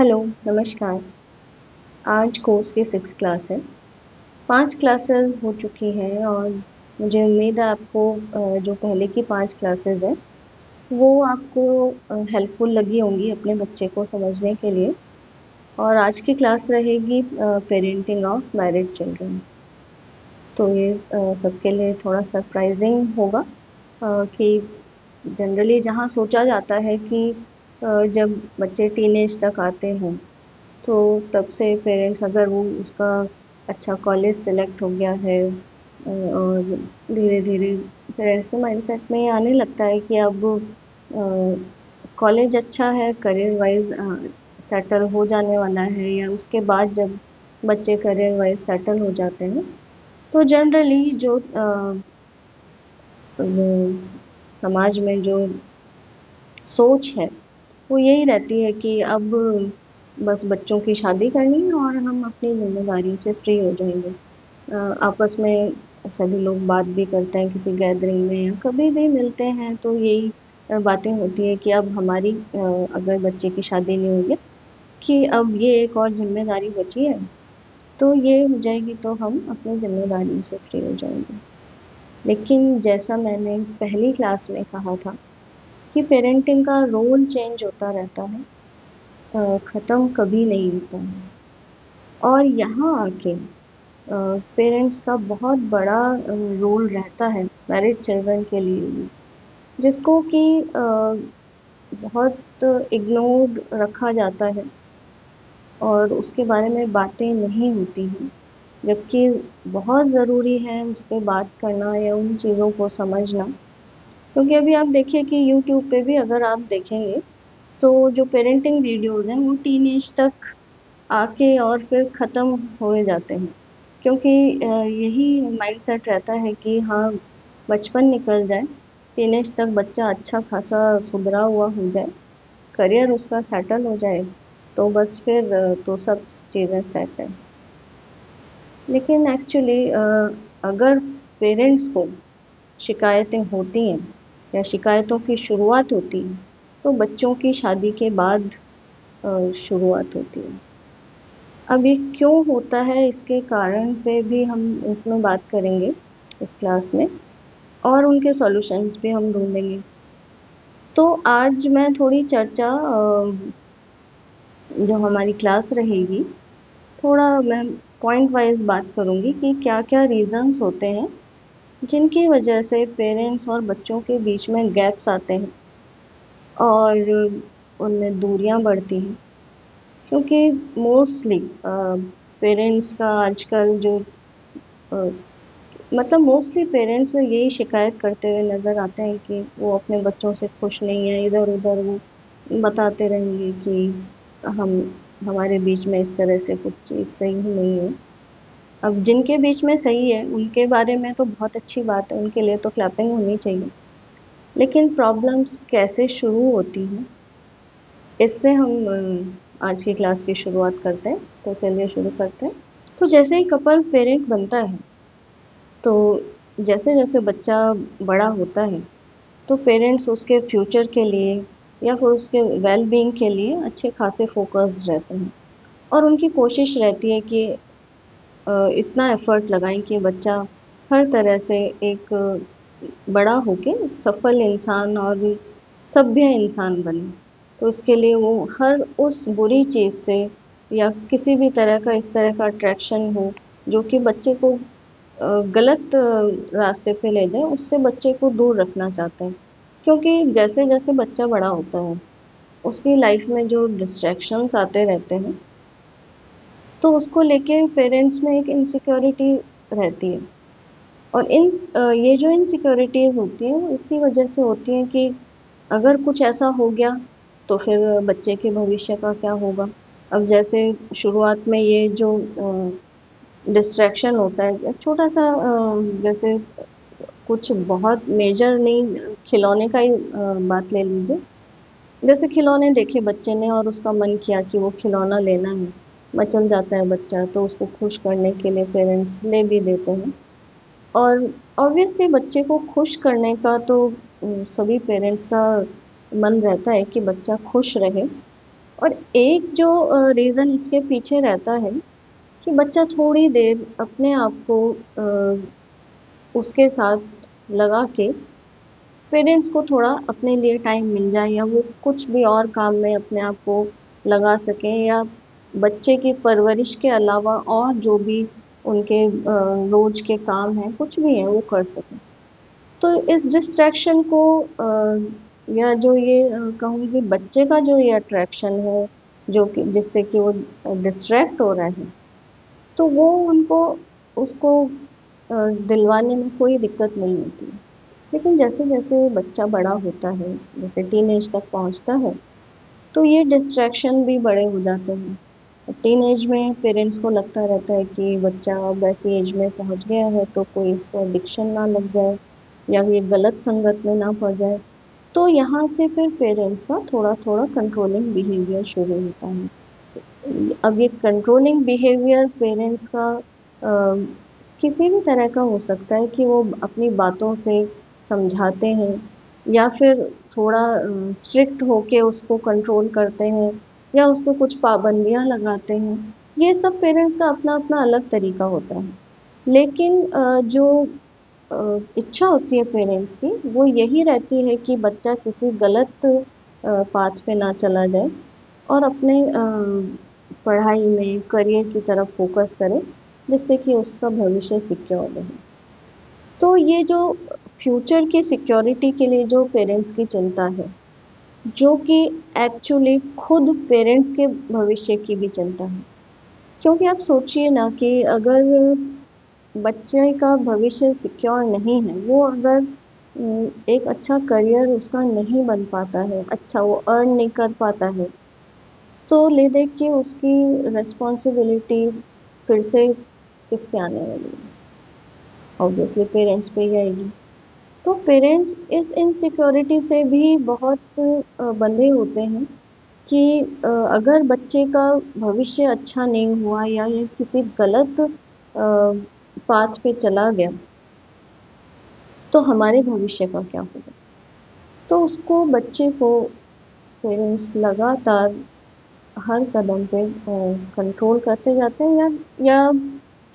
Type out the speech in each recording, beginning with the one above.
Hello, नमस्कार। आज course की 6 क्लास है। 5 क्लासेस हो चुकी हैं और मुझे उम्मीद है आपको जो पहले की 5 क्लासेस हैं, वो आपको हेल्पफुल लगी होंगी अपने बच्चे को समझने के लिए। और आज की क्लास रहेगी पेरेंटिंग ऑफ मैरिड चिल्ड्रन। तो ये सबके लिए थोड़ा सरप्राइजिंग होगा कि जनरली जहाँ सोचा जाता है कि जब बच्चे टीनेज तक आते हैं तो तब से पेरेंट्स अगर वो उसका अच्छा कॉलेज सेलेक्ट हो गया है और धीरे धीरे पेरेंट्स के माइंडसेट में ये आने लगता है कि अब कॉलेज अच्छा है, करियर वाइज सेटल हो जाने वाला है, या उसके बाद जब बच्चे करियर वाइज सेटल हो जाते हैं तो जनरली जो समाज में जो सोच है वो यही रहती है कि अब बस बच्चों की शादी करनी है और हम अपनी जिम्मेदारी से फ्री हो जाएंगे। आपस में सभी लोग बात भी करते हैं किसी गैदरिंग में या कभी भी मिलते हैं तो यही बातें होती है कि अब हमारी अगर बच्चे की शादी नहीं हुई है कि अब ये एक और जिम्मेदारी बची है, तो ये हो जाएगी तो हम अपनी जिम्मेदारियों से फ्री हो जाएंगे। लेकिन जैसा मैंने पहली क्लास में कहा था कि पेरेंटिंग का रोल चेंज होता रहता है, ख़त्म कभी नहीं होता है। और यहाँ आके पेरेंट्स का बहुत बड़ा रोल रहता है मैरिड चिल्ड्रन के लिए भी, जिसको कि बहुत इग्नोर्ड रखा जाता है और उसके बारे में बातें नहीं होती हैं, जबकि बहुत ज़रूरी है उस पे बात करना या उन चीज़ों को समझना। क्योंकि अभी आप देखिए कि यूट्यूब पे भी अगर आप देखेंगे तो जो पेरेंटिंग वीडियोज़ हैं वो टीनेज तक आके और फिर ख़त्म होए जाते हैं। क्योंकि यही माइंडसेट रहता है कि हाँ, बचपन निकल जाए, टीनेज तक बच्चा अच्छा खासा सुधरा हुआ हो जाए, करियर उसका सेटल हो जाए, तो बस फिर तो सब चीज़ें सेट है। लेकिन एक्चुअली अगर पेरेंट्स को शिकायतें होती हैं या शिकायतों की शुरुआत होती है, तो बच्चों की शादी के बाद शुरुआत होती है। अब ये क्यों होता है इसके कारण पे भी हम इसमें बात करेंगे इस क्लास में, और उनके सॉल्यूशंस भी हम ढूंढेंगे। तो आज मैं थोड़ी चर्चा जो हमारी क्लास रहेगी, थोड़ा मैं पॉइंट वाइज बात करूंगी कि क्या क्या रीजंस होते हैं जिनकी वजह से पेरेंट्स और बच्चों के बीच में गैप्स आते हैं और उनमें दूरियां बढ़ती हैं। क्योंकि मोस्टली पेरेंट्स का आजकल जो अ, मतलब मोस्टली पेरेंट्स यही शिकायत करते हुए नज़र आते हैं कि वो अपने बच्चों से खुश नहीं है। इधर-उधर वो बताते रहेंगे कि हम हमारे बीच में इस तरह से कुछ चीज़ सही नहीं है। अब जिनके बीच में सही है, उनके बारे में तो बहुत अच्छी बात है, उनके लिए तो क्लैपिंग होनी चाहिए। लेकिन प्रॉब्लम्स कैसे शुरू होती हैं, इससे हम आज की क्लास की शुरुआत करते हैं। तो चलिए शुरू करते हैं। तो जैसे ही कपल पेरेंट बनता है, तो जैसे-जैसे बच्चा बड़ा होता है, तो पेरेंट्स उसके फ्यूचर के लिए या फिर उसके वेल बीइंग के लिए अच्छे खासे फोकस्ड रहते हैं और उनकी कोशिश रहती है कि इतना एफर्ट लगाएं कि बच्चा हर तरह से एक बड़ा होके सफल इंसान और सभ्य इंसान बने। तो इसके लिए वो हर उस बुरी चीज़ से या किसी भी तरह का इस तरह का अट्रैक्शन हो जो कि बच्चे को गलत रास्ते पे ले जाए, उससे बच्चे को दूर रखना चाहते हैं। क्योंकि जैसे-जैसे बच्चा बड़ा होता है, उसकी लाइफ में जो डिस्ट्रैक्शंस आते रहते हैं, तो उसको लेके पेरेंट्स में एक इनसिक्योरिटी रहती है। और ये जो इनसिक्योरिटीज़ होती हैं, वो इसी वजह से होती हैं कि अगर कुछ ऐसा हो गया, तो फिर बच्चे के भविष्य का क्या होगा? अब जैसे शुरुआत में ये जो डिस्ट्रैक्शन होता है, एक छोटा-सा जैसे कुछ बहुत मेजर नहीं, खिलौने का ही बात ले लीजिए। जैसे खिलौने देखे बच्चे ने और उसका मन किया कि वो खिलौना लेना है, मचल जाता है बच्चा, तो उसको खुश करने के लिए पेरेंट्स ले भी देते हैं। और ऑब्वियसली बच्चे को खुश करने का तो सभी पेरेंट्स का मन रहता है कि बच्चा खुश रहे और एक जो रीज़न इसके पीछे रहता है कि बच्चा थोड़ी देर अपने आप को उसके साथ लगा के पेरेंट्स को थोड़ा अपने लिए टाइम मिल जाए, या वो कुछ भी और काम में अपने आप को लगा सकें, या बच्चे की परवरिश के अलावा और जो भी उनके रोज के काम हैं कुछ भी हैं वो कर सकें। तो इस डिस्ट्रैक्शन को या जो ये कहूँगी बच्चे का जो ये अट्रैक्शन है जो कि जिससे कि वो डिस्ट्रैक्ट हो रहे हैं, तो वो उनको उसको दिलवाने में कोई दिक्कत नहीं होती है। लेकिन जैसे-जैसे बच्चा बड़ा होता है, जैसे टीनेज तक पहुँचता है, तो ये डिस्ट्रैक्शन भी बड़े हो जाते हैं। टीनेज में पेरेंट्स को लगता रहता है कि बच्चा अब ऐसी एज में पहुँच गया है तो कोई इसको एडिक्शन ना लग जाए या ये गलत संगत में ना पड़ जाए। तो यहाँ से फिर पेरेंट्स का थोड़ा-थोड़ा कंट्रोलिंग बिहेवियर शुरू होता है। अब ये कंट्रोलिंग बिहेवियर पेरेंट्स का किसी भी तरह का हो सकता है कि वो अपनी बातों से समझाते हैं, या फिर थोड़ा स्ट्रिक्ट होके उसको कंट्रोल करते हैं, या उस पे कुछ पाबंदियाँ लगाते हैं। ये सब पेरेंट्स का अपना-अपना अलग तरीका होता है। लेकिन जो इच्छा होती है पेरेंट्स की वो यही रहती है कि बच्चा किसी गलत पाथ पे ना चला जाए और अपने पढ़ाई में करियर की तरफ फोकस करे, जिससे कि उसका भविष्य सिक्योर रहे। तो ये जो फ्यूचर की सिक्योरिटी के लिए जो पेरेंट्स की चिंता है, जो कि एक्चुअली खुद पेरेंट्स के भविष्य की भी चिंता है। क्योंकि आप सोचिए ना कि अगर बच्चे का भविष्य सिक्योर नहीं है, वो अगर एक अच्छा करियर उसका नहीं बन पाता है, अच्छा वो अर्न नहीं कर पाता है, तो ले देख के उसकी रिस्पॉन्सिबिलिटी फिर से किस पे आने वाली है? ऑब्वियसली पेरेंट्स पे ही आएगी। तो पेरेंट्स इस इनसिक्योरिटी से भी बहुत बंधे होते हैं कि अगर बच्चे का भविष्य अच्छा नहीं हुआ या ये किसी गलत पाथ पे चला गया, तो हमारे भविष्य का क्या होगा? तो उसको बच्चे को पेरेंट्स लगातार हर कदम पे कंट्रोल करते जाते हैं, या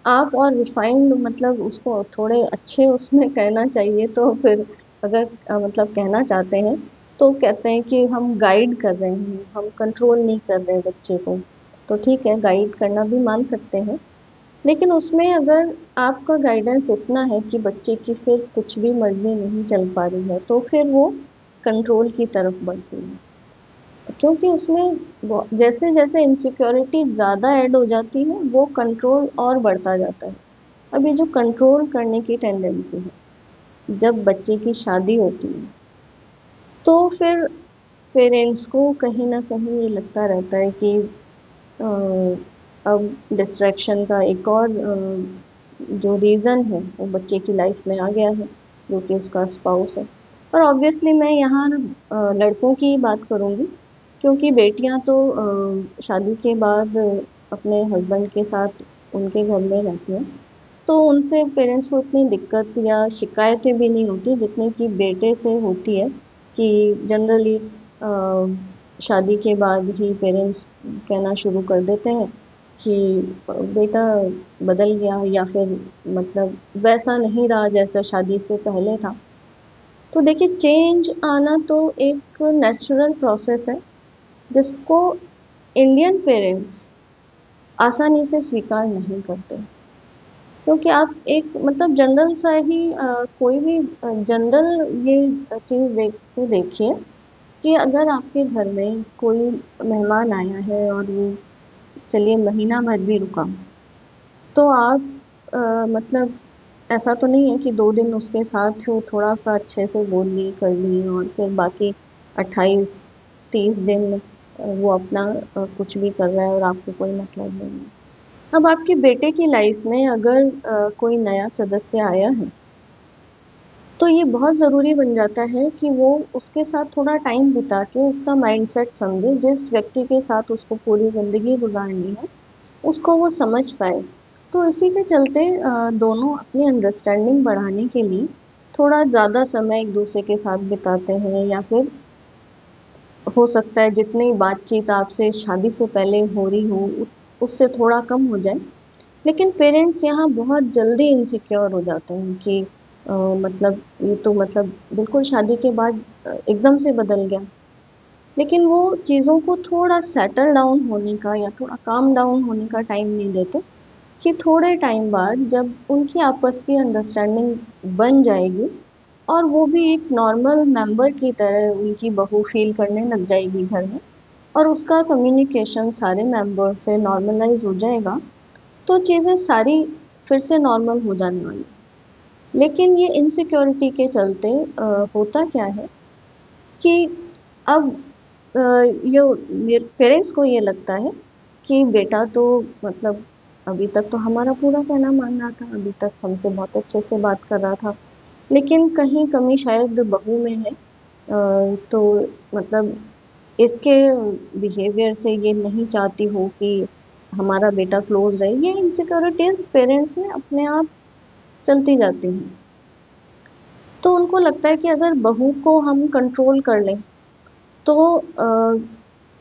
आप और रिफाइंड मतलब उसको थोड़े अच्छे उसमें कहना चाहिए तो फिर अगर मतलब कहना चाहते हैं तो कहते हैं कि हम गाइड कर रहे हैं, हम कंट्रोल नहीं कर रहे बच्चे को। तो ठीक है, गाइड करना भी मान सकते हैं, लेकिन उसमें अगर आपका गाइडेंस इतना है कि बच्चे की फिर कुछ भी मर्जी नहीं चल पा रही है, तो फिर वो कंट्रोल की तरफ बढ़ती है। क्योंकि उसमें जैसे जैसे इनसिक्योरिटी ज़्यादा ऐड हो जाती है वो कंट्रोल और बढ़ता जाता है। अब ये जो कंट्रोल करने की टेंडेंसी है, जब बच्चे की शादी होती है तो फिर पेरेंट्स को कहीं ना कहीं ये लगता रहता है कि अब डिस्ट्रैक्शन का एक और जो रीज़न है वो बच्चे की लाइफ में आ गया है, जो कि उसका स्पाउस है। और ऑब्वियसली मैं यहाँ लड़कों की बात करूँगी, क्योंकि बेटियाँ तो शादी के बाद अपने हस्बैंड के साथ उनके घर में रहती हैं, तो उनसे पेरेंट्स को इतनी दिक्कत या शिकायतें भी नहीं होती जितनी कि बेटे से होती है। कि जनरली शादी के बाद ही पेरेंट्स कहना शुरू कर देते हैं कि बेटा बदल गया, या फिर मतलब वैसा नहीं रहा जैसा शादी से पहले था। तो देखिए, चेंज आना तो एक नेचुरल प्रोसेस है जिसको इंडियन पेरेंट्स आसानी से स्वीकार नहीं करते, क्योंकि आप एक मतलब जनरल सा ही कोई भी जनरल ये चीज़ देखिए कि अगर आपके घर में कोई मेहमान आया है और वो चलिए महीना भर भी रुका, तो आप मतलब ऐसा तो नहीं है कि 2 दिन उसके साथ वो थोड़ा-सा अच्छे से बोल ली, कर ली और फिर बाकी 28-30 दिन वो अपना कुछ भी कर रहा है और आपको कोई मतलब नहीं है। अब आपके बेटे की लाइफ में अगर कोई नया सदस्य आया है, तो ये बहुत ज़रूरी बन जाता है कि वो उसके साथ थोड़ा टाइम बिता के उसका माइंडसेट समझे, जिस व्यक्ति के साथ उसको पूरी ज़िंदगी गुजारनी है, उसको वो समझ पाए। तो इसी के चलते दोनों अपनी अंडरस्टैंडिंग बढ़ाने के लिए थोड़ा ज़्यादा समय एक दूसरे के साथ बिताते हैं, या फिर हो सकता है जितनी बातचीत आपसे शादी से पहले हो रही हो उससे थोड़ा कम हो जाए। लेकिन पेरेंट्स यहाँ बहुत जल्दी इनसिक्योर हो जाते हैं कि मतलब ये तो मतलब बिल्कुल शादी के बाद एकदम से बदल गया। लेकिन वो चीज़ों को थोड़ा सेटल डाउन होने का या थोड़ा काम डाउन होने का टाइम नहीं देते, कि थोड़े टाइम बाद जब उनकी आपस की अंडरस्टैंडिंग बन जाएगी और वो भी एक नॉर्मल मेंबर की तरह उनकी बहू फील करने लग जाएगी घर में, और उसका कम्युनिकेशन सारे मेंबर से नॉर्मलाइज हो जाएगा, तो चीज़ें सारी फिर से नॉर्मल हो जाने वाली। लेकिन ये इनसिक्योरिटी के चलते होता क्या है कि अब अ, ये मेरे पेरेंट्स को ये लगता है कि बेटा तो मतलब अभी तक तो हमारा पूरा कहना मान रहा था, अभी तक हमसे बहुत अच्छे से बात कर रहा था, लेकिन कहीं कमी शायद बहू में है। तो मतलब इसके बिहेवियर से ये नहीं चाहती हो कि हमारा बेटा क्लोज रहे। ये इनसिक्योरिटीज पेरेंट्स में अपने आप चलती जाती हैं। तो उनको लगता है कि अगर बहू को हम कंट्रोल कर लें तो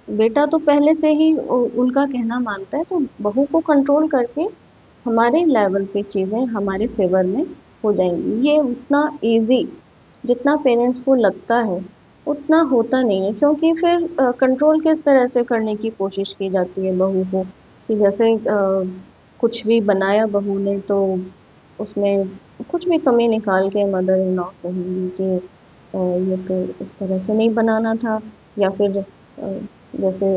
बेटा तो पहले से ही उनका कहना मानता है, तो बहू को कंट्रोल करके हमारे लेवल पे चीज़ें हमारे फेवर में हो जाएंगी। ये उतना इजी जितना पेरेंट्स को लगता है उतना होता नहीं है, क्योंकि फिर कंट्रोल किस तरह से करने की कोशिश की जाती है बहू को, कि जैसे कुछ भी बनाया बहू ने तो उसमें कुछ भी कमी निकाल के मदर इन लॉ कहेंगी कि ये तो इस तरह से नहीं बनाना था। या फिर जैसे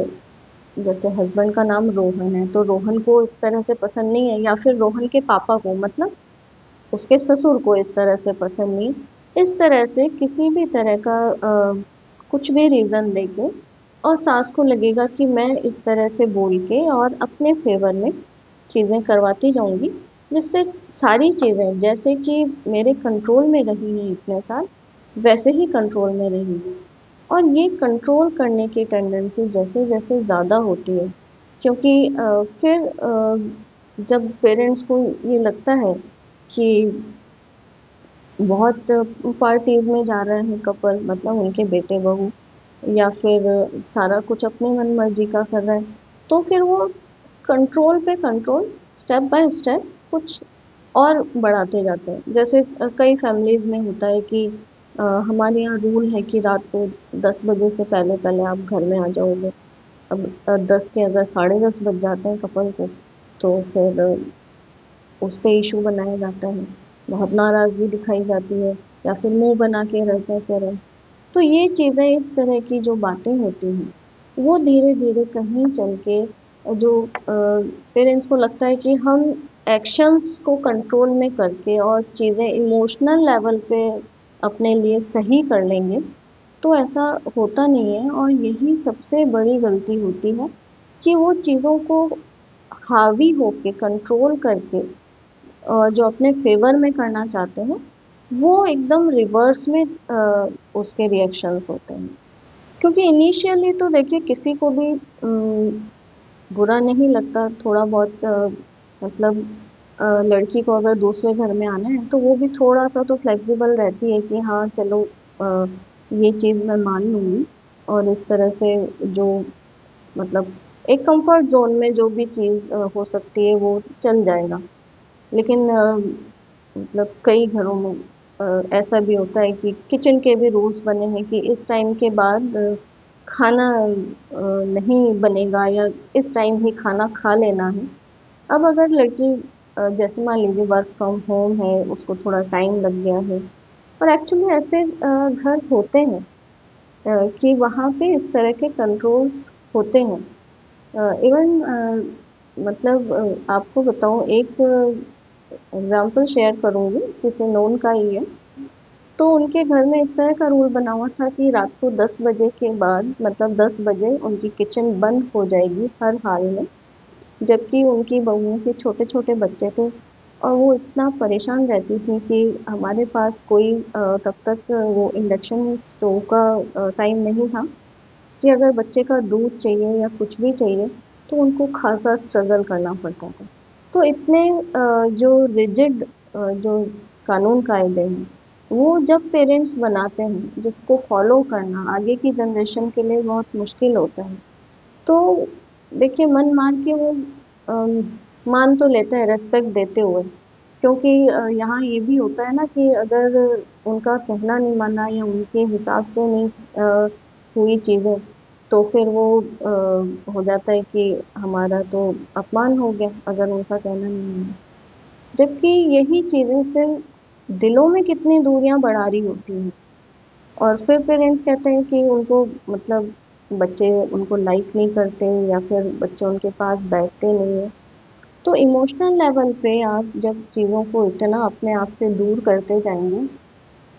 जैसे हस्बैंड का नाम रोहन है तो रोहन को इस तरह से पसंद नहीं है, या फिर रोहन के पापा को मतलब उसके ससुर को इस तरह से पसंद नहीं। इस तरह से किसी भी तरह का कुछ भी रीज़न देके और सास को लगेगा कि मैं इस तरह से बोल के और अपने फेवर में चीज़ें करवाती जाऊंगी, जिससे सारी चीज़ें जैसे कि मेरे कंट्रोल में रही हैं इतने साल वैसे ही कंट्रोल में रहेंगी। और ये कंट्रोल करने की टेंडेंसी जैसे जैसे ज़्यादा होती है, क्योंकि फिर जब पेरेंट्स को ये लगता है कि बहुत पार्टीज में जा रहे हैं कपल, मतलब उनके बेटे बहू, या फिर सारा कुछ अपनी मन मर्जी का कर रहे हैं, तो फिर वो कंट्रोल पे कंट्रोल स्टेप बाय स्टेप कुछ और बढ़ाते जाते हैं। जैसे कई फैमिलीज में होता है कि हमारे यहाँ रूल है कि रात को 10 बजे से पहले पहले आप घर में आ जाओगे। अब 10 के अगर 10:30 बज जाते हैं कपल को, तो फिर उस पे इशू बनाया जाता है, बहुत नाराज़गी दिखाई जाती है, या फिर मुंह बना के रहते हैं पेरेंट्स। तो ये चीज़ें, इस तरह की जो बातें होती हैं, वो धीरे धीरे कहीं चल के जो पेरेंट्स को लगता है कि हम एक्शंस को कंट्रोल में करके और चीज़ें इमोशनल लेवल पे अपने लिए सही कर लेंगे, तो ऐसा होता नहीं है। और यही सबसे बड़ी गलती होती है कि वो चीज़ों को हावी होके कंट्रोल करके और जो अपने फेवर में करना चाहते हैं, वो एकदम रिवर्स में उसके रिएक्शंस होते हैं। क्योंकि इनिशियली तो देखिए किसी को भी बुरा नहीं लगता थोड़ा बहुत, मतलब लड़की को अगर दूसरे घर में आना है तो वो भी थोड़ा सा तो फ्लेक्सिबल रहती है कि हाँ चलो, अ, ये चीज़ मैं मान लूँगी, और इस तरह से जो मतलब एक कंफर्ट जोन में जो भी चीज़ हो सकती है वो चल जाएगा। लेकिन मतलब कई घरों में ऐसा भी होता है कि किचन के भी रूल्स बने हैं कि इस टाइम के बाद खाना नहीं बनेगा, या इस टाइम ही खाना खा लेना है। अब अगर लड़की जैसे मान लीजिए वर्क फ्रॉम होम है, उसको थोड़ा टाइम लग गया है, और एक्चुअली ऐसे घर होते हैं कि वहाँ पे इस तरह के कंट्रोल्स होते हैं। इवन मतलब आपको बताऊँ, एक एग्जाम्पल शेयर करूँगी, किसी नोन का ही है। तो उनके घर में इस तरह का रूल बना हुआ था कि रात को 10 बजे के बाद, मतलब 10 बजे उनकी किचन बंद हो जाएगी हर हाल में। जबकि उनकी बहुओं के छोटे छोटे बच्चे थे, और वो इतना परेशान रहती थी कि हमारे पास कोई तब तक वो इंडक्शन स्टोव का टाइम नहीं था, कि अगर बच्चे का दूध चाहिए या कुछ भी चाहिए तो उनको खासा स्ट्रगल करना पड़ता था। तो इतने जो रिजिड जो कानून कायदे हैं, वो जब पेरेंट्स बनाते हैं जिसको फॉलो करना आगे की जनरेशन के लिए बहुत मुश्किल होता है। तो देखिए मन मार के वो अम, मान तो लेते हैं रेस्पेक्ट देते हुए, क्योंकि यहाँ ये भी होता है ना कि अगर उनका कहना नहीं माना या उनके हिसाब से नहीं हुई चीज़ें, तो फिर वो हो जाता है कि हमारा तो अपमान हो गया अगर उनका कहना नहीं माना। जबकि यही चीज़ें फिर दिलों में कितनी दूरियां बढ़ा रही होती हैं। और फिर पेरेंट्स कहते हैं कि उनको मतलब बच्चे उनको लाइक नहीं करते या फिर बच्चे उनके पास बैठते नहीं है। तो इमोशनल लेवल पे आप जब चीज़ों को इतना अपने आप से दूर करते जाएंगे,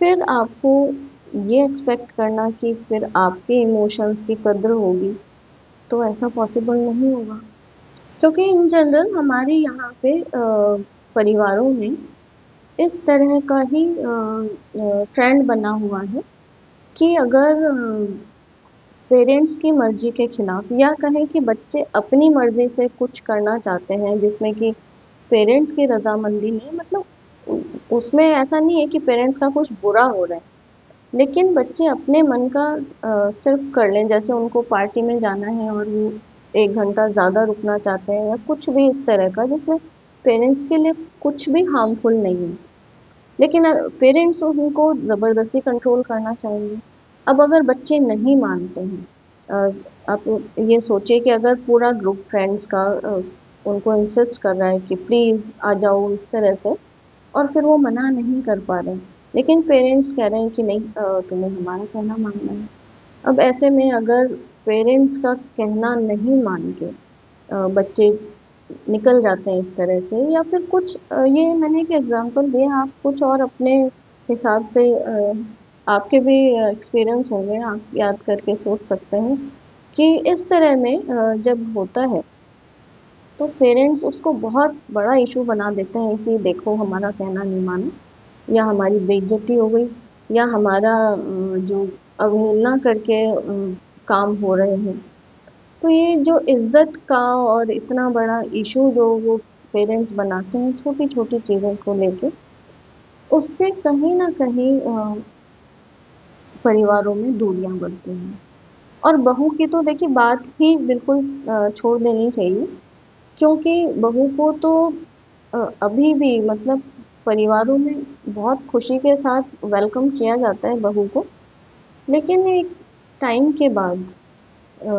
फिर आपको ये एक्सपेक्ट करना कि फिर आपके इमोशंस की कद्र होगी, तो ऐसा पॉसिबल नहीं होगा। क्योंकि इन जनरल हमारे यहाँ पे परिवारों में इस तरह का ही ट्रेंड बना हुआ है कि अगर पेरेंट्स की मर्जी के खिलाफ या कहें कि बच्चे अपनी मर्जी से कुछ करना चाहते हैं जिसमें कि पेरेंट्स की रजामंदी नहीं, मतलब उसमें ऐसा नहीं है कि पेरेंट्स का कुछ बुरा हो रहा है, लेकिन बच्चे अपने मन का सिर्फ कर लें, जैसे उनको पार्टी में जाना है और वो 1 घंटा ज़्यादा रुकना चाहते हैं या कुछ भी इस तरह का जिसमें पेरेंट्स के लिए कुछ भी हार्मफुल नहीं है, लेकिन पेरेंट्स उनको ज़बरदस्ती कंट्रोल करना चाहेंगे। अब अगर बच्चे नहीं मानते हैं, आप ये सोचिए कि अगर पूरा ग्रुप फ्रेंड्स का उनको इंसिस्ट कर रहा है कि प्लीज़ आ जाओ इस तरह से, और फिर वो मना नहीं कर पा रहे हैं, लेकिन पेरेंट्स कह रहे हैं कि नहीं, तुम्हें हमारा कहना मानना है। अब ऐसे में अगर पेरेंट्स का कहना नहीं मान के बच्चे निकल जाते हैं इस तरह से, या फिर कुछ ये मैंने एक एग्जांपल दिया, आप कुछ और अपने हिसाब से आपके भी एक्सपीरियंस होंगे, आप याद करके सोच सकते हैं कि इस तरह में जब होता है तो पेरेंट्स उसको बहुत बड़ा इशू बना देते हैं कि देखो हमारा कहना नहीं माना, या हमारी बेइज्जती हो गई, या हमारा जो अवहेलना करके काम हो रहे हैं। तो ये जो इज्जत का और इतना बड़ा इशू जो वो पेरेंट्स बनाते हैं छोटी छोटी चीज़ों को लेके, उससे कहीं ना कहीं परिवारों में दूरियां बढ़ती हैं। और बहू की तो देखिए बात ही बिल्कुल छोड़ देनी चाहिए, क्योंकि बहू को तो अभी भी मतलब परिवारों में बहुत खुशी के साथ वेलकम किया जाता है बहू को, लेकिन एक टाइम के बाद अ,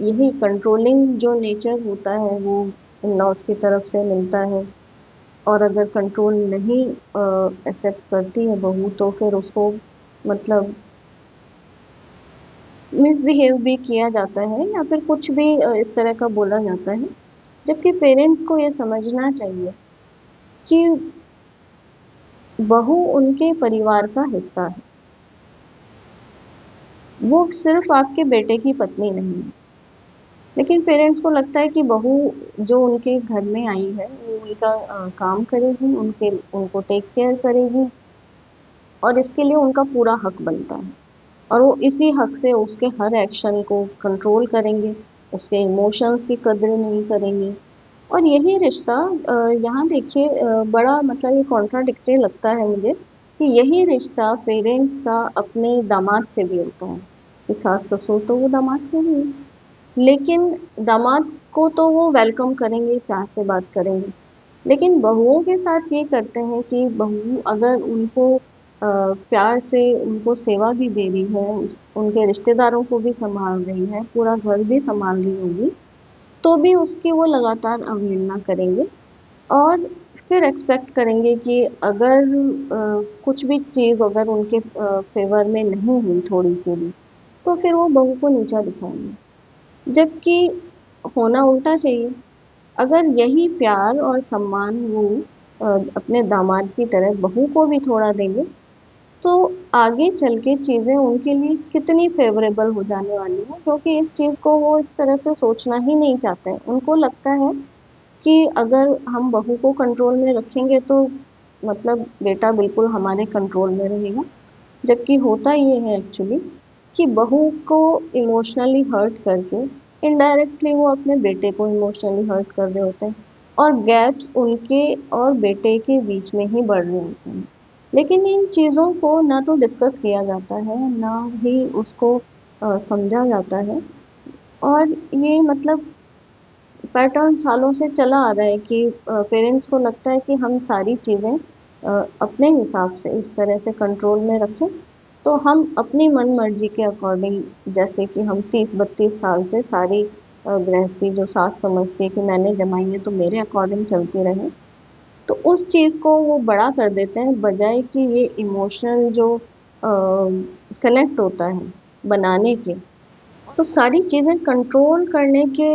यही कंट्रोलिंग जो नेचर होता है वो इन लॉज की तरफ से मिलता है। और अगर कंट्रोल नहीं एक्सेप्ट करती है बहू, तो फिर उसको मतलब मिसबिहेव भी किया जाता है या फिर कुछ भी इस तरह का बोला जाता है। जबकि पेरेंट्स को ये समझना चाहिए कि बहू उनके परिवार का हिस्सा है, वो सिर्फ आपके बेटे की पत्नी नहीं है। लेकिन पेरेंट्स को लगता है कि बहू जो उनके घर में आई है वो उनका काम करेगी, उनके उनको टेक केयर करेगी, और इसके लिए उनका पूरा हक बनता है। और वो इसी हक से उसके हर एक्शन को कंट्रोल करेंगे, उसके इमोशंस की कदर नहीं करेंगे। और यही रिश्ता यहाँ देखिए बड़ा मतलब ये कॉन्ट्राडिक्टरी लगता है मुझे कि यही रिश्ता पेरेंट्स का अपने दामाद से भी होता है कि सास ससुर तो वो दामाद के ही हैं, लेकिन दामाद को तो वो वेलकम करेंगे, प्यार से बात करेंगे, लेकिन बहुओं के साथ ये करते हैं कि बहू अगर उनको प्यार से उनको सेवा भी दे रही है, उनके रिश्तेदारों को भी संभाल रही है, पूरा घर भी संभाल रही होगी, तो भी उसकी वो लगातार अवहेलना करेंगे। और फिर एक्सपेक्ट करेंगे कि अगर कुछ भी चीज़ अगर उनके फेवर में नहीं हुई थोड़ी सी भी, तो फिर वो बहू को नीचा दिखाएंगे। जबकि होना उल्टा चाहिए। अगर यही प्यार और सम्मान वो अपने दामाद की तरह बहू को भी थोड़ा देंगे, तो आगे चल के चीज़ें उनके लिए कितनी फेवरेबल हो जाने वाली है, क्योंकि इस चीज़ को वो इस तरह से सोचना ही नहीं चाहते हैं। उनको लगता है कि अगर हम बहू को कंट्रोल में रखेंगे तो मतलब बेटा बिल्कुल हमारे कंट्रोल में रहेगा। जबकि होता ये है एक्चुअली कि बहू को इमोशनली हर्ट करके इनडायरेक्टली वो अपने बेटे को इमोशनली हर्ट कर रहे होते हैं, और गैप्स उनके और बेटे के बीच में ही बढ़ रहे होते हैं। लेकिन इन चीज़ों को ना तो डिस्कस किया जाता है, ना ही उसको समझा जाता है। और ये मतलब पैटर्न सालों से चला आ रहा है कि पेरेंट्स को लगता है कि हम सारी चीज़ें अपने हिसाब से इस तरह से कंट्रोल में रखें, तो हम अपनी मन मर्जी के अकॉर्डिंग, जैसे कि हम 30-32 साल से सारी गृहस्थी जो सास समझती है कि मैंने जमाई है तो मेरे अकॉर्डिंग चलती रहे, तो उस चीज़ को वो बड़ा कर देते हैं, बजाय कि ये इमोशनल जो कनेक्ट होता है बनाने के, तो सारी चीज़ें कंट्रोल करने के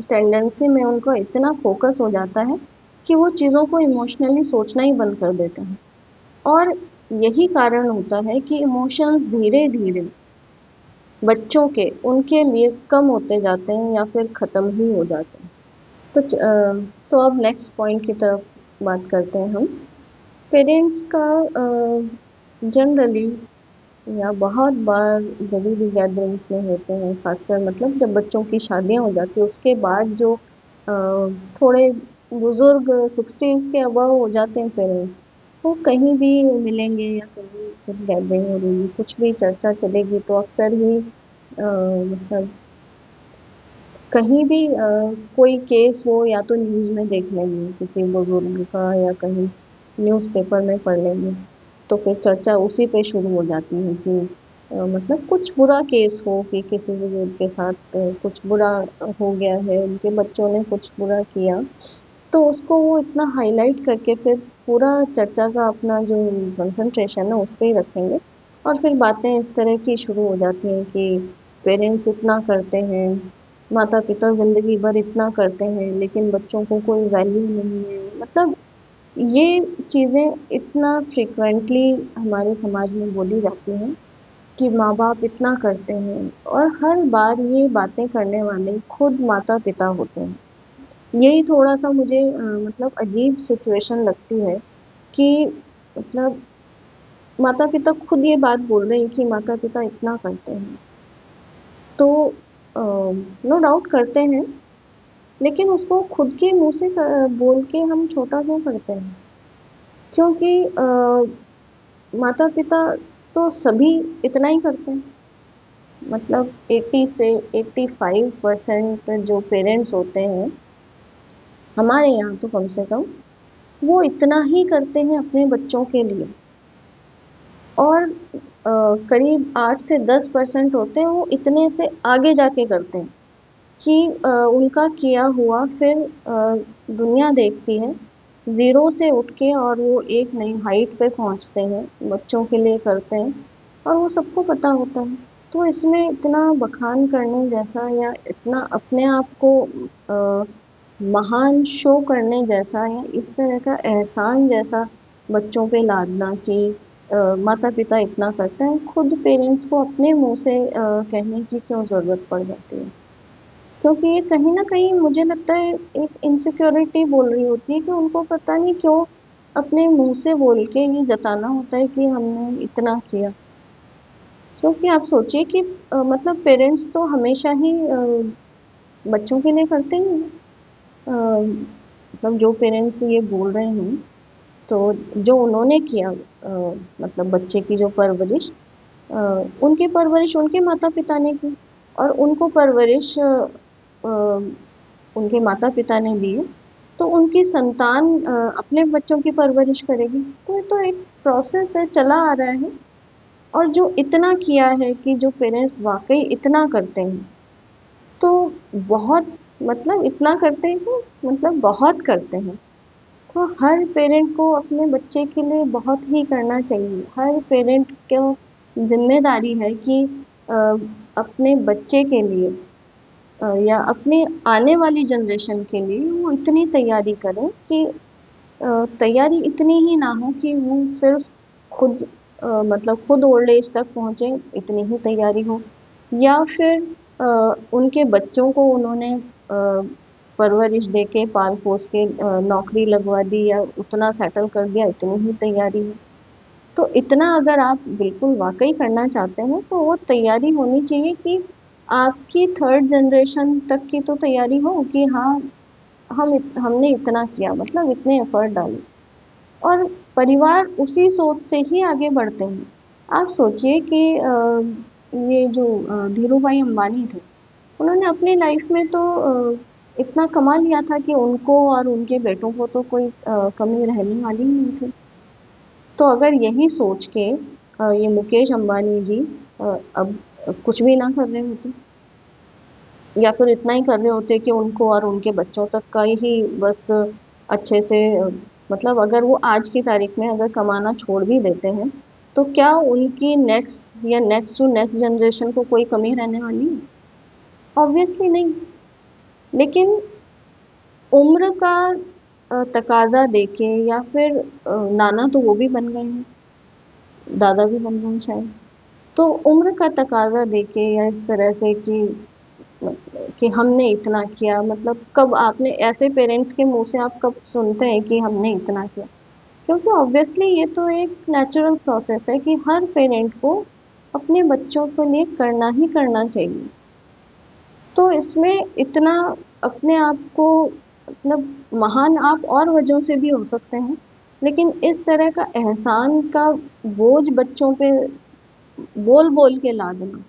टेंडेंसी में उनको इतना फोकस हो जाता है कि वो चीज़ों को इमोशनली सोचना ही बंद कर देते हैं। और यही कारण होता है कि इमोशंस धीरे धीरे बच्चों के उनके लिए कम होते जाते हैं या फिर ख़त्म ही हो जाते हैं। तो अब नेक्स्ट पॉइंट की तरफ बात करते हैं हम। पेरेंट्स का जनरली या बहुत बार जब भी गैदरिंग्स में होते हैं, खासकर मतलब जब बच्चों की शादियां हो जाती है उसके बाद जो थोड़े बुजुर्ग 60s के अबव हो जाते हैं पेरेंट्स, वो कहीं भी मिलेंगे या कहीं कुछ गैदरिंग हो रही है, कुछ भी चर्चा चलेगी तो अक्सर ही मतलब कहीं भी कोई केस हो या तो न्यूज़ में देख लेंगे किसी बुजुर्ग का, या कहीं न्यूज़पेपर में पढ़ लेंगे, तो फिर चर्चा उसी पे शुरू हो जाती है कि मतलब कुछ बुरा केस हो कि किसी बुजुर्ग के साथ कुछ बुरा हो गया है, उनके बच्चों ने कुछ बुरा किया, तो उसको वो इतना हाईलाइट करके फिर पूरा चर्चा का अपना जो कंसंट्रेशन है उस पे ही रखेंगे। और फिर बातें इस तरह की शुरू हो जाती हैं कि पेरेंट्स इतना करते हैं, माता पिता जिंदगी भर इतना करते हैं लेकिन बच्चों को कोई वैल्यू नहीं है। मतलब ये चीज़ें इतना फ्रिक्वेंटली हमारे समाज में बोली जाती हैं कि माँ बाप इतना करते हैं, और हर बार ये बातें करने वाले खुद माता पिता होते हैं। यही थोड़ा-सा मुझे मतलब अजीब सिचुएशन लगती है कि मतलब माता-पिता खुद ये बात बोल रहे हैं कि माता-पिता इतना करते हैं। तो नो डाउट करते हैं, लेकिन उसको खुद के मुँह से बोल के हम छोटा क्यों करते हैं? क्योंकि माता-पिता तो सभी इतना ही करते हैं। मतलब 80 से 85% जो पेरेंट्स होते हैं, हमारे यहाँ तो कम से कम, वो इतना ही करते हैं अपने बच्चों के लिए। और करीब 8 से 10% होते हैं वो इतने से आगे जाके करते हैं कि उनका किया हुआ फिर दुनिया देखती है ज़ीरो से उठ के, और वो एक नई हाइट पे पहुंचते हैं, बच्चों के लिए करते हैं, और वो सबको पता होता है। तो इसमें इतना बखान करने जैसा या इतना अपने आप को अ, महान शो करने जैसा या इस तरह का एहसान जैसा बच्चों पे लादना कि माता-पिता इतना करते हैं, खुद पेरेंट्स को अपने मुँह से कहने की क्यों ज़रूरत पड़ जाती है? क्योंकि ये कहीं न कहीं मुझे लगता है एक इनसिक्योरिटी बोल रही होती है कि उनको पता नहीं क्यों अपने मुँह से बोल के ये जताना होता है कि हमने इतना किया। क्योंकि आप सोचिए कि मतलब पेरेंट्स तो हमेशा ही बच्चों के लिए करते ही हैं। मतलब जो पेरेंट्स ये बोल रहे हैं, तो जो उन्होंने किया मतलब बच्चे की जो परवरिश, अ, उनकी परवरिश उनके माता-पिता ने की, और उनको परवरिश उनके माता-पिता ने दी है, तो उनकी संतान अपने बच्चों की परवरिश करेगी। तो ये तो एक प्रोसेस है, चला आ रहा है। और जो इतना किया है कि जो पेरेंट्स वाक़ई इतना करते हैं, तो बहुत मतलब इतना करते हैं कि मतलब बहुत करते हैं। तो हर पेरेंट को अपने बच्चे के लिए बहुत ही करना चाहिए। हर पेरेंट को ज़िम्मेदारी है कि अ, अपने बच्चे के लिए या अपने आने वाली जनरेशन के लिए वो इतनी तैयारी करें कि तैयारी इतनी ही ना हो कि वो सिर्फ खुद मतलब खुद ओल्ड एज तक पहुँचे, इतनी ही तैयारी हो, या फिर उनके बच्चों को उन्होंने परवरिश दे के पाल पोस के नौकरी लगवा दी या उतना सेटल कर दिया, इतनी ही तैयारी हो। तो इतना अगर आप बिल्कुल वाक़ई करना चाहते हैं, तो वो तैयारी होनी चाहिए कि आपकी थर्ड जनरेशन तक की तो तैयारी हो कि हाँ, हमने इतना किया, मतलब इतने एफर्ट डाले। और परिवार उसी सोच से ही आगे बढ़ते हैं। आप सोचिए कि ये जो धीरू भाई अंबानी थे, उन्होंने अपनी लाइफ में तो इतना कमा लिया था कि उनको और उनके बेटों को तो कोई कमी रहने वाली ही नहीं थी। तो अगर यही सोच के ये मुकेश अंबानी जी अब कुछ भी ना कर रहे होते, या फिर इतना ही कर रहे होते कि उनको और उनके बच्चों तक का ही बस अच्छे से मतलब अगर वो आज की तारीख में अगर कमाना छोड़ भी देते हैं, तो क्या उनकी नेक्स्ट या नेक्स्ट टू नेक्स्ट जनरेशन को कोई कमी रहने वाली है? ऑब्वियसली नहीं। लेकिन उम्र का तकाजा देके या फिर नाना तो वो भी बन गए हैं, दादा भी बन गए हैं शायद। तो उम्र का तकाजा देके या इस तरह से कि हमने इतना किया, मतलब कब आपने ऐसे पेरेंट्स के मुंह से आप कब सुनते हैं कि हमने इतना किया? क्योंकि ऑब्वियसली ये तो एक नेचुरल प्रोसेस है कि हर पेरेंट को अपने बच्चों के लिए करना ही करना चाहिए। तो इसमें इतना अपने आप को मतलब महान आप और वजहों से भी हो सकते हैं, लेकिन इस तरह का एहसान का बोझ बच्चों पे बोल बोल के ला देना,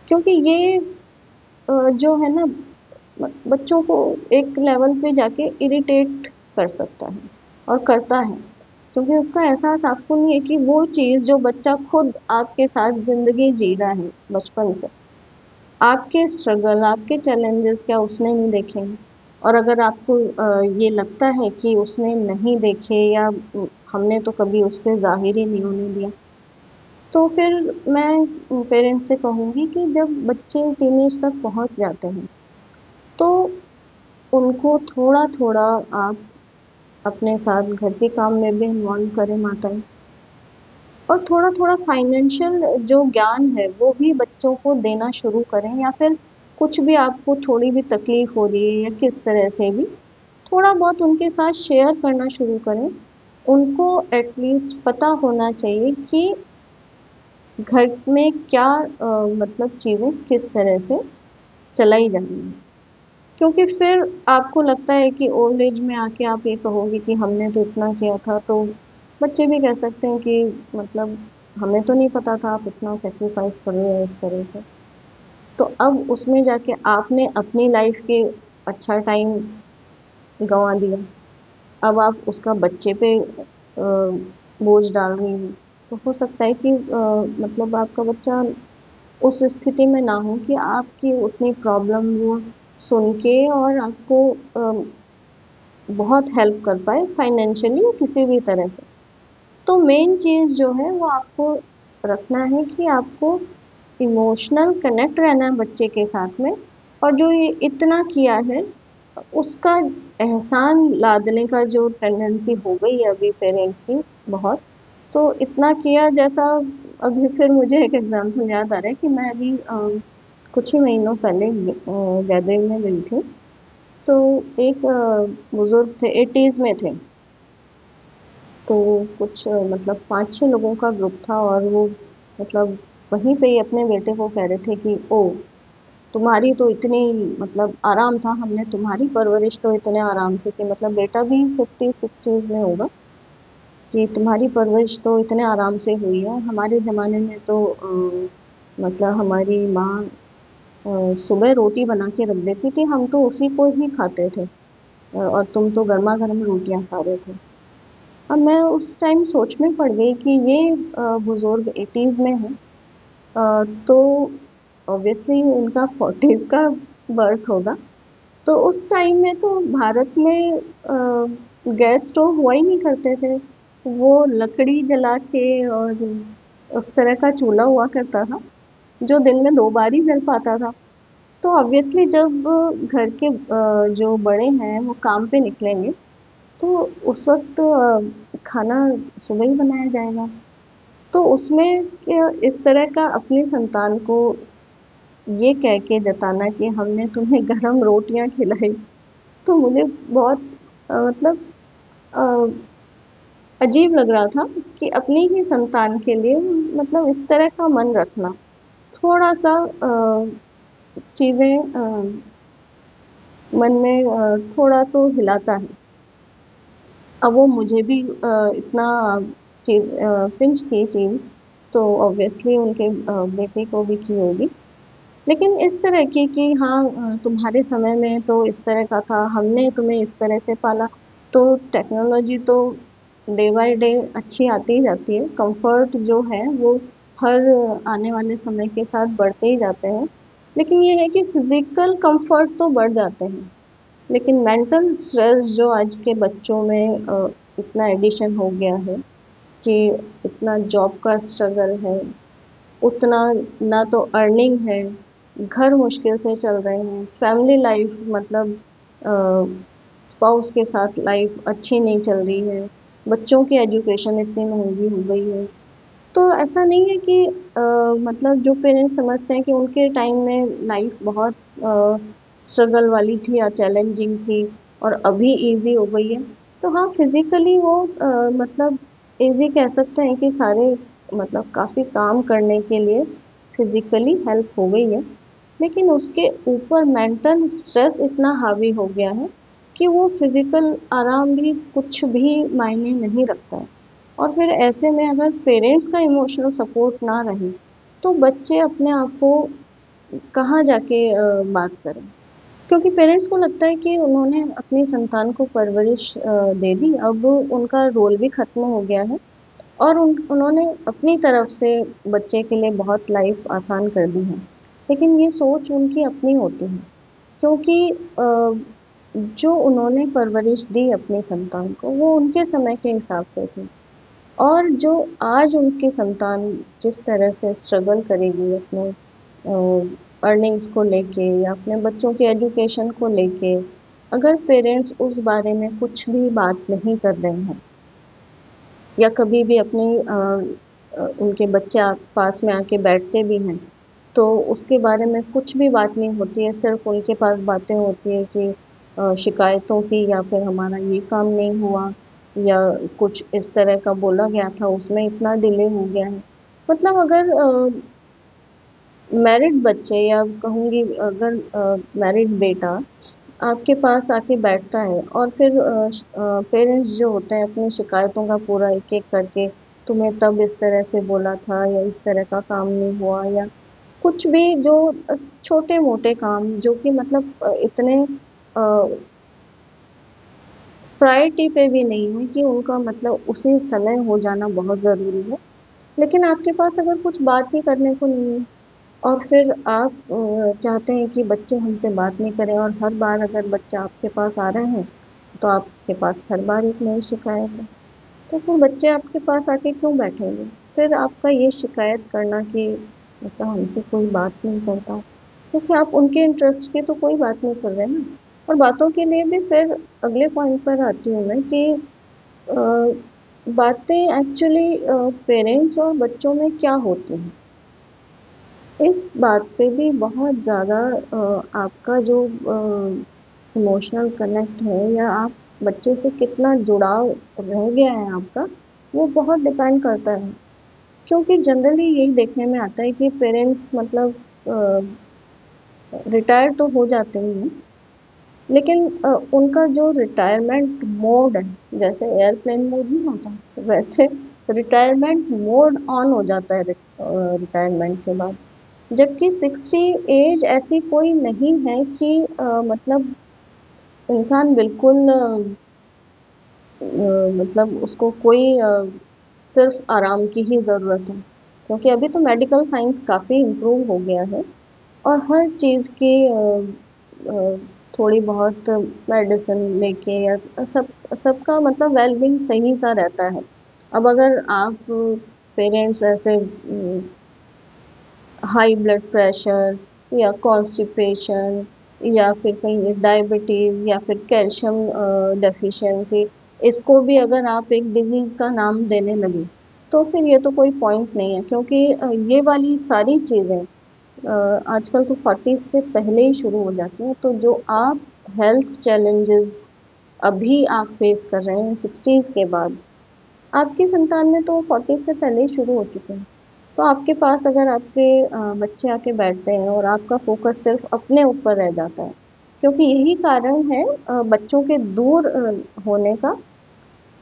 क्योंकि ये जो है ना बच्चों को एक लेवल पे जाके इरिटेट कर सकता है और करता है, क्योंकि उसका एहसास आपको नहीं है कि वो चीज़ जो बच्चा खुद आपके साथ जिंदगी जी रहा है बचपन से, आपके स्ट्रगल आपके चैलेंजेस क्या उसने नहीं देखे हैं? और अगर आपको ये लगता है कि उसने नहीं देखे या हमने तो कभी उस पर जाहिर ही नहीं होने दिया, तो फिर मैं पेरेंट्स से कहूँगी कि जब बच्चे टीनेज तक पहुँच जाते हैं, तो उनको थोड़ा थोड़ा आप अपने साथ घर के काम में भी इन्वॉल्व करें माताएं, और थोड़ा थोड़ा फाइनेंशियल जो ज्ञान है वो भी बच्चों को देना शुरू करें, या फिर कुछ भी आपको थोड़ी भी तकलीफ हो रही है या किस तरह से भी थोड़ा बहुत उनके साथ शेयर करना शुरू करें। उनको एटलीस्ट पता होना चाहिए कि घर में क्या मतलब चीज़ें किस तरह से चलाई जा रही हैं। क्योंकि फिर आपको लगता है कि ओल्ड एज में आके आप ये कहोगे कि हमने तो इतना किया था, तो बच्चे भी कह सकते हैं कि मतलब हमें तो नहीं पता था आप इतना सेक्रीफाइस कर रहे हो इस तरह से। तो अब उसमें जाके आपने अपनी लाइफ के अच्छा टाइम गंवा दिया, अब आप उसका बच्चे पे बोझ डाल रही हैं। तो हो सकता है कि मतलब आपका बच्चा उस स्थिति में ना हो कि आपकी उतनी प्रॉब्लम वो सुन के और आपको बहुत हेल्प कर पाए फाइनेंशियली या किसी भी तरह से। तो मेन चीज़ जो है वो आपको रखना है कि आपको इमोशनल कनेक्ट रहना है बच्चे के साथ में, और जो ये इतना किया है उसका एहसान लादने का जो टेंडेंसी हो गई है अभी पेरेंट्स की बहुत, तो इतना किया जैसा। अभी फिर मुझे एक एग्जांपल याद आ रहा है कि मैं अभी कुछ ही महीनों पहले गैदरिंग में गई थी। तो एक बुजुर्ग थे, 80s में थे। तो कुछ मतलब 5-6 लोगों का ग्रुप था, और वो मतलब वहीं पे ही अपने बेटे को कह रहे थे कि ओ, तुम्हारी तो इतनी मतलब आराम था, हमने तुम्हारी परवरिश तो इतने आराम से की, मतलब बेटा भी 50-60s में होगा, कि तुम्हारी परवरिश तो इतने आराम से हुई है। हमारे ज़माने में तो मतलब हमारी माँ सुबह रोटी बना के रख देती थी, हम तो उसी को ही खाते थे, और तुम तो गर्मा गर्म रोटियां खा रहे थे। अब मैं उस टाइम सोच में पड़ गई कि ये बुजुर्ग 80s में है, तो ऑब्वियसली उनका 40s का बर्थ होगा। तो उस टाइम में तो भारत में गैस स्टोव हुआ ही नहीं करते थे, वो लकड़ी जला के और उस तरह का चूल्हा हुआ करता था जो दिन में 2 बार ही जल पाता था। तो ऑब्वियसली जब घर के जो बड़े हैं वो काम पे निकलेंगे, तो उस वक्त खाना सुबह ही बनाया जाएगा। तो उसमें क्या इस तरह का अपनी संतान को ये कह के जताना कि हमने तुम्हें गरम रोटियां खिलाई, तो मुझे बहुत मतलब अ, अजीब लग रहा था कि अपनी ही संतान के लिए मतलब इस तरह का मन रखना थोड़ा सा चीज़ें मन में थोड़ा तो हिलाता है। अब वो मुझे भी इतना चीज़ पिंच की चीज़, तो ऑब्वियसली उनके बेटे को भी की होगी। लेकिन इस तरह की कि हाँ, तुम्हारे समय में तो इस तरह का था, हमने तुम्हें इस तरह से पाला। तो टेक्नोलॉजी तो डे बाय डे अच्छी आती ही जाती है, कंफर्ट जो है वो हर आने वाले समय के साथ बढ़ते ही जाते हैं। लेकिन ये है कि फिजिकल कंफर्ट तो बढ़ जाते हैं, लेकिन मेंटल स्ट्रेस जो आज के बच्चों में इतना एडिशन हो गया है कि इतना जॉब का स्ट्रगल है, उतना ना तो अर्निंग है, घर मुश्किल से चल रहे हैं, फैमिली लाइफ मतलब स्पाउस के साथ लाइफ अच्छी नहीं चल रही है, बच्चों की एजुकेशन इतनी महंगी हो गई है। तो ऐसा नहीं है कि मतलब जो पेरेंट्स समझते हैं कि उनके टाइम में लाइफ बहुत स्ट्रगल वाली थी या चैलेंजिंग थी और अभी इजी हो गई है। तो हाँ, फिजिकली वो मतलब इजी कह सकते हैं कि सारे मतलब काफ़ी काम करने के लिए फिजिकली हेल्प हो गई है। लेकिन उसके ऊपर मेंटल स्ट्रेस इतना हावी हो गया है कि वो फिजिकल आराम भी कुछ भी मायने नहीं रखता है। और फिर ऐसे में अगर पेरेंट्स का इमोशनल सपोर्ट ना रहे तो बच्चे अपने आप को कहाँ जाके बात करें, क्योंकि पेरेंट्स को लगता है कि उन्होंने अपनी संतान को परवरिश दे दी, अब उनका रोल भी खत्म हो गया है और उन्होंने अपनी तरफ से बच्चे के लिए बहुत लाइफ आसान कर दी है। लेकिन ये सोच उनकी अपनी होती है, क्योंकि जो उन्होंने परवरिश दी अपनी संतान को वो उनके समय के हिसाब से थी। और जो आज उनकी संतान जिस तरह से स्ट्रगल करेगी अपने अर्निंग्स को लेके या अपने बच्चों के एजुकेशन को लेके, अगर पेरेंट्स उस बारे में कुछ भी बात नहीं कर रहे हैं या कभी भी अपनी उनके बच्चे पास में आके बैठते भी हैं तो उसके बारे में कुछ भी बात नहीं होती है, सिर्फ उनके पास बातें होती है कि शिकायतों की, या फिर हमारा ये काम नहीं हुआ या कुछ इस तरह का बोला गया था उसमें इतना डिले हो गया है। मतलब अगर मैरिड बच्चे या कहूँगी अगर मैरिड बेटा आपके पास आके बैठता है और फिर पेरेंट्स जो होते हैं अपनी शिकायतों का पूरा एक एक करके, तुम्हें तब इस तरह से बोला था या इस तरह का काम नहीं हुआ या कुछ भी जो छोटे मोटे काम जो कि मतलब इतने प्रायोरिटी पे भी नहीं है कि उनका मतलब उसी समय हो जाना बहुत ज़रूरी है, लेकिन आपके पास अगर कुछ बात ही करने को नहीं है और फिर आप चाहते हैं कि बच्चे हमसे बात नहीं करें और हर बार अगर बच्चा आपके पास आ रहे हैं तो आपके पास हर बार एक नई शिकायत है, तो फिर बच्चे आपके पास आके क्यों बैठेंगे? फिर आपका ये शिकायत करना कि मतलब हमसे कोई बात नहीं करता, क्योंकि आप उनके इंटरेस्ट की तो कोई बात नहीं कर रहे ना। और बातों के लिए भी फिर अगले पॉइंट पर आती हूँ मैं कि बातें एक्चुअली पेरेंट्स और बच्चों में क्या होती हैं, इस बात पे भी बहुत ज़्यादा आपका जो इमोशनल कनेक्ट है या आप बच्चे से कितना जुड़ाव रह गया है आपका, वो बहुत डिपेंड करता है। क्योंकि जनरली यही देखने में आता है कि पेरेंट्स मतलब रिटायर तो हो जाते ही हैं, लेकिन उनका जो रिटायरमेंट मोड है, जैसे एयरप्लेन मोड नहीं होता वैसे रिटायरमेंट मोड ऑन हो जाता है रिटायरमेंट के बाद। जबकि 60 एज ऐसी कोई नहीं है कि मतलब इंसान बिल्कुल मतलब उसको कोई सिर्फ आराम की ही ज़रूरत है, क्योंकि अभी तो मेडिकल साइंस काफ़ी इम्प्रूव हो गया है और हर चीज़ की अ, थोड़ी बहुत मेडिसिन लेके या सब सबका मतलब वेलबींग सही सा रहता है। अब अगर आप पेरेंट्स ऐसे हाई ब्लड प्रेशर या कॉन्स्टिपेशन या फिर कहीं डायबिटीज़ या फिर कैल्शियम डेफिशिएंसी, इसको भी अगर आप एक डिजीज़ का नाम देने लगे तो फिर ये तो कोई पॉइंट नहीं है, क्योंकि ये वाली सारी चीज़ें आजकल तो 40 से पहले ही शुरू हो जाती हैं। तो जो आप हेल्थ चैलेंजेस अभी आप फेस कर रहे हैं 60s के बाद, आपकी संतान में तो 40 से पहले ही शुरू हो चुके हैं। तो आपके पास अगर आपके बच्चे आके बैठते हैं और आपका फोकस सिर्फ अपने ऊपर रह जाता है, क्योंकि यही कारण है बच्चों के दूर होने का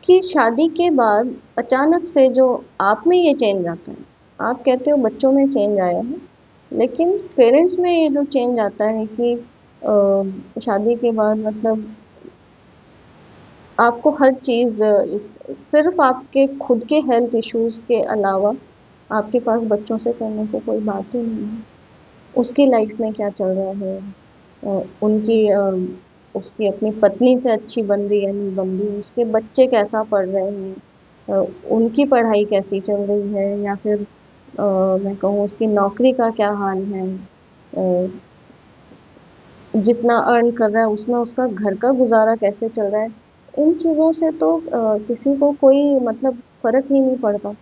कि शादी के बाद अचानक से जो आप में ये चेंज आता है, आप कहते हो बच्चों में चेंज आया है, लेकिन पेरेंट्स में ये जो चेंज आता है कि शादी के बाद मतलब आपको हर चीज़ सिर्फ आपके खुद के हेल्थ इश्यूज के अलावा आपके पास बच्चों से करने को कोई बात ही नहीं है। उसकी लाइफ में क्या चल रहा है, उनकी उसकी अपनी पत्नी से अच्छी बन रही है नहीं बन रही, उसके बच्चे कैसा पढ़ रहे हैं, अ, उनकी पढ़ाई कैसी चल रही है, या फिर मैं कहूँ उसकी नौकरी का क्या हाल है, जितना अर्न कर रहा है उसमें उसका घर का गुजारा कैसे चल रहा है। इन चीज़ों से तो किसी को कोई मतलब फर्क ही नहीं पड़ता।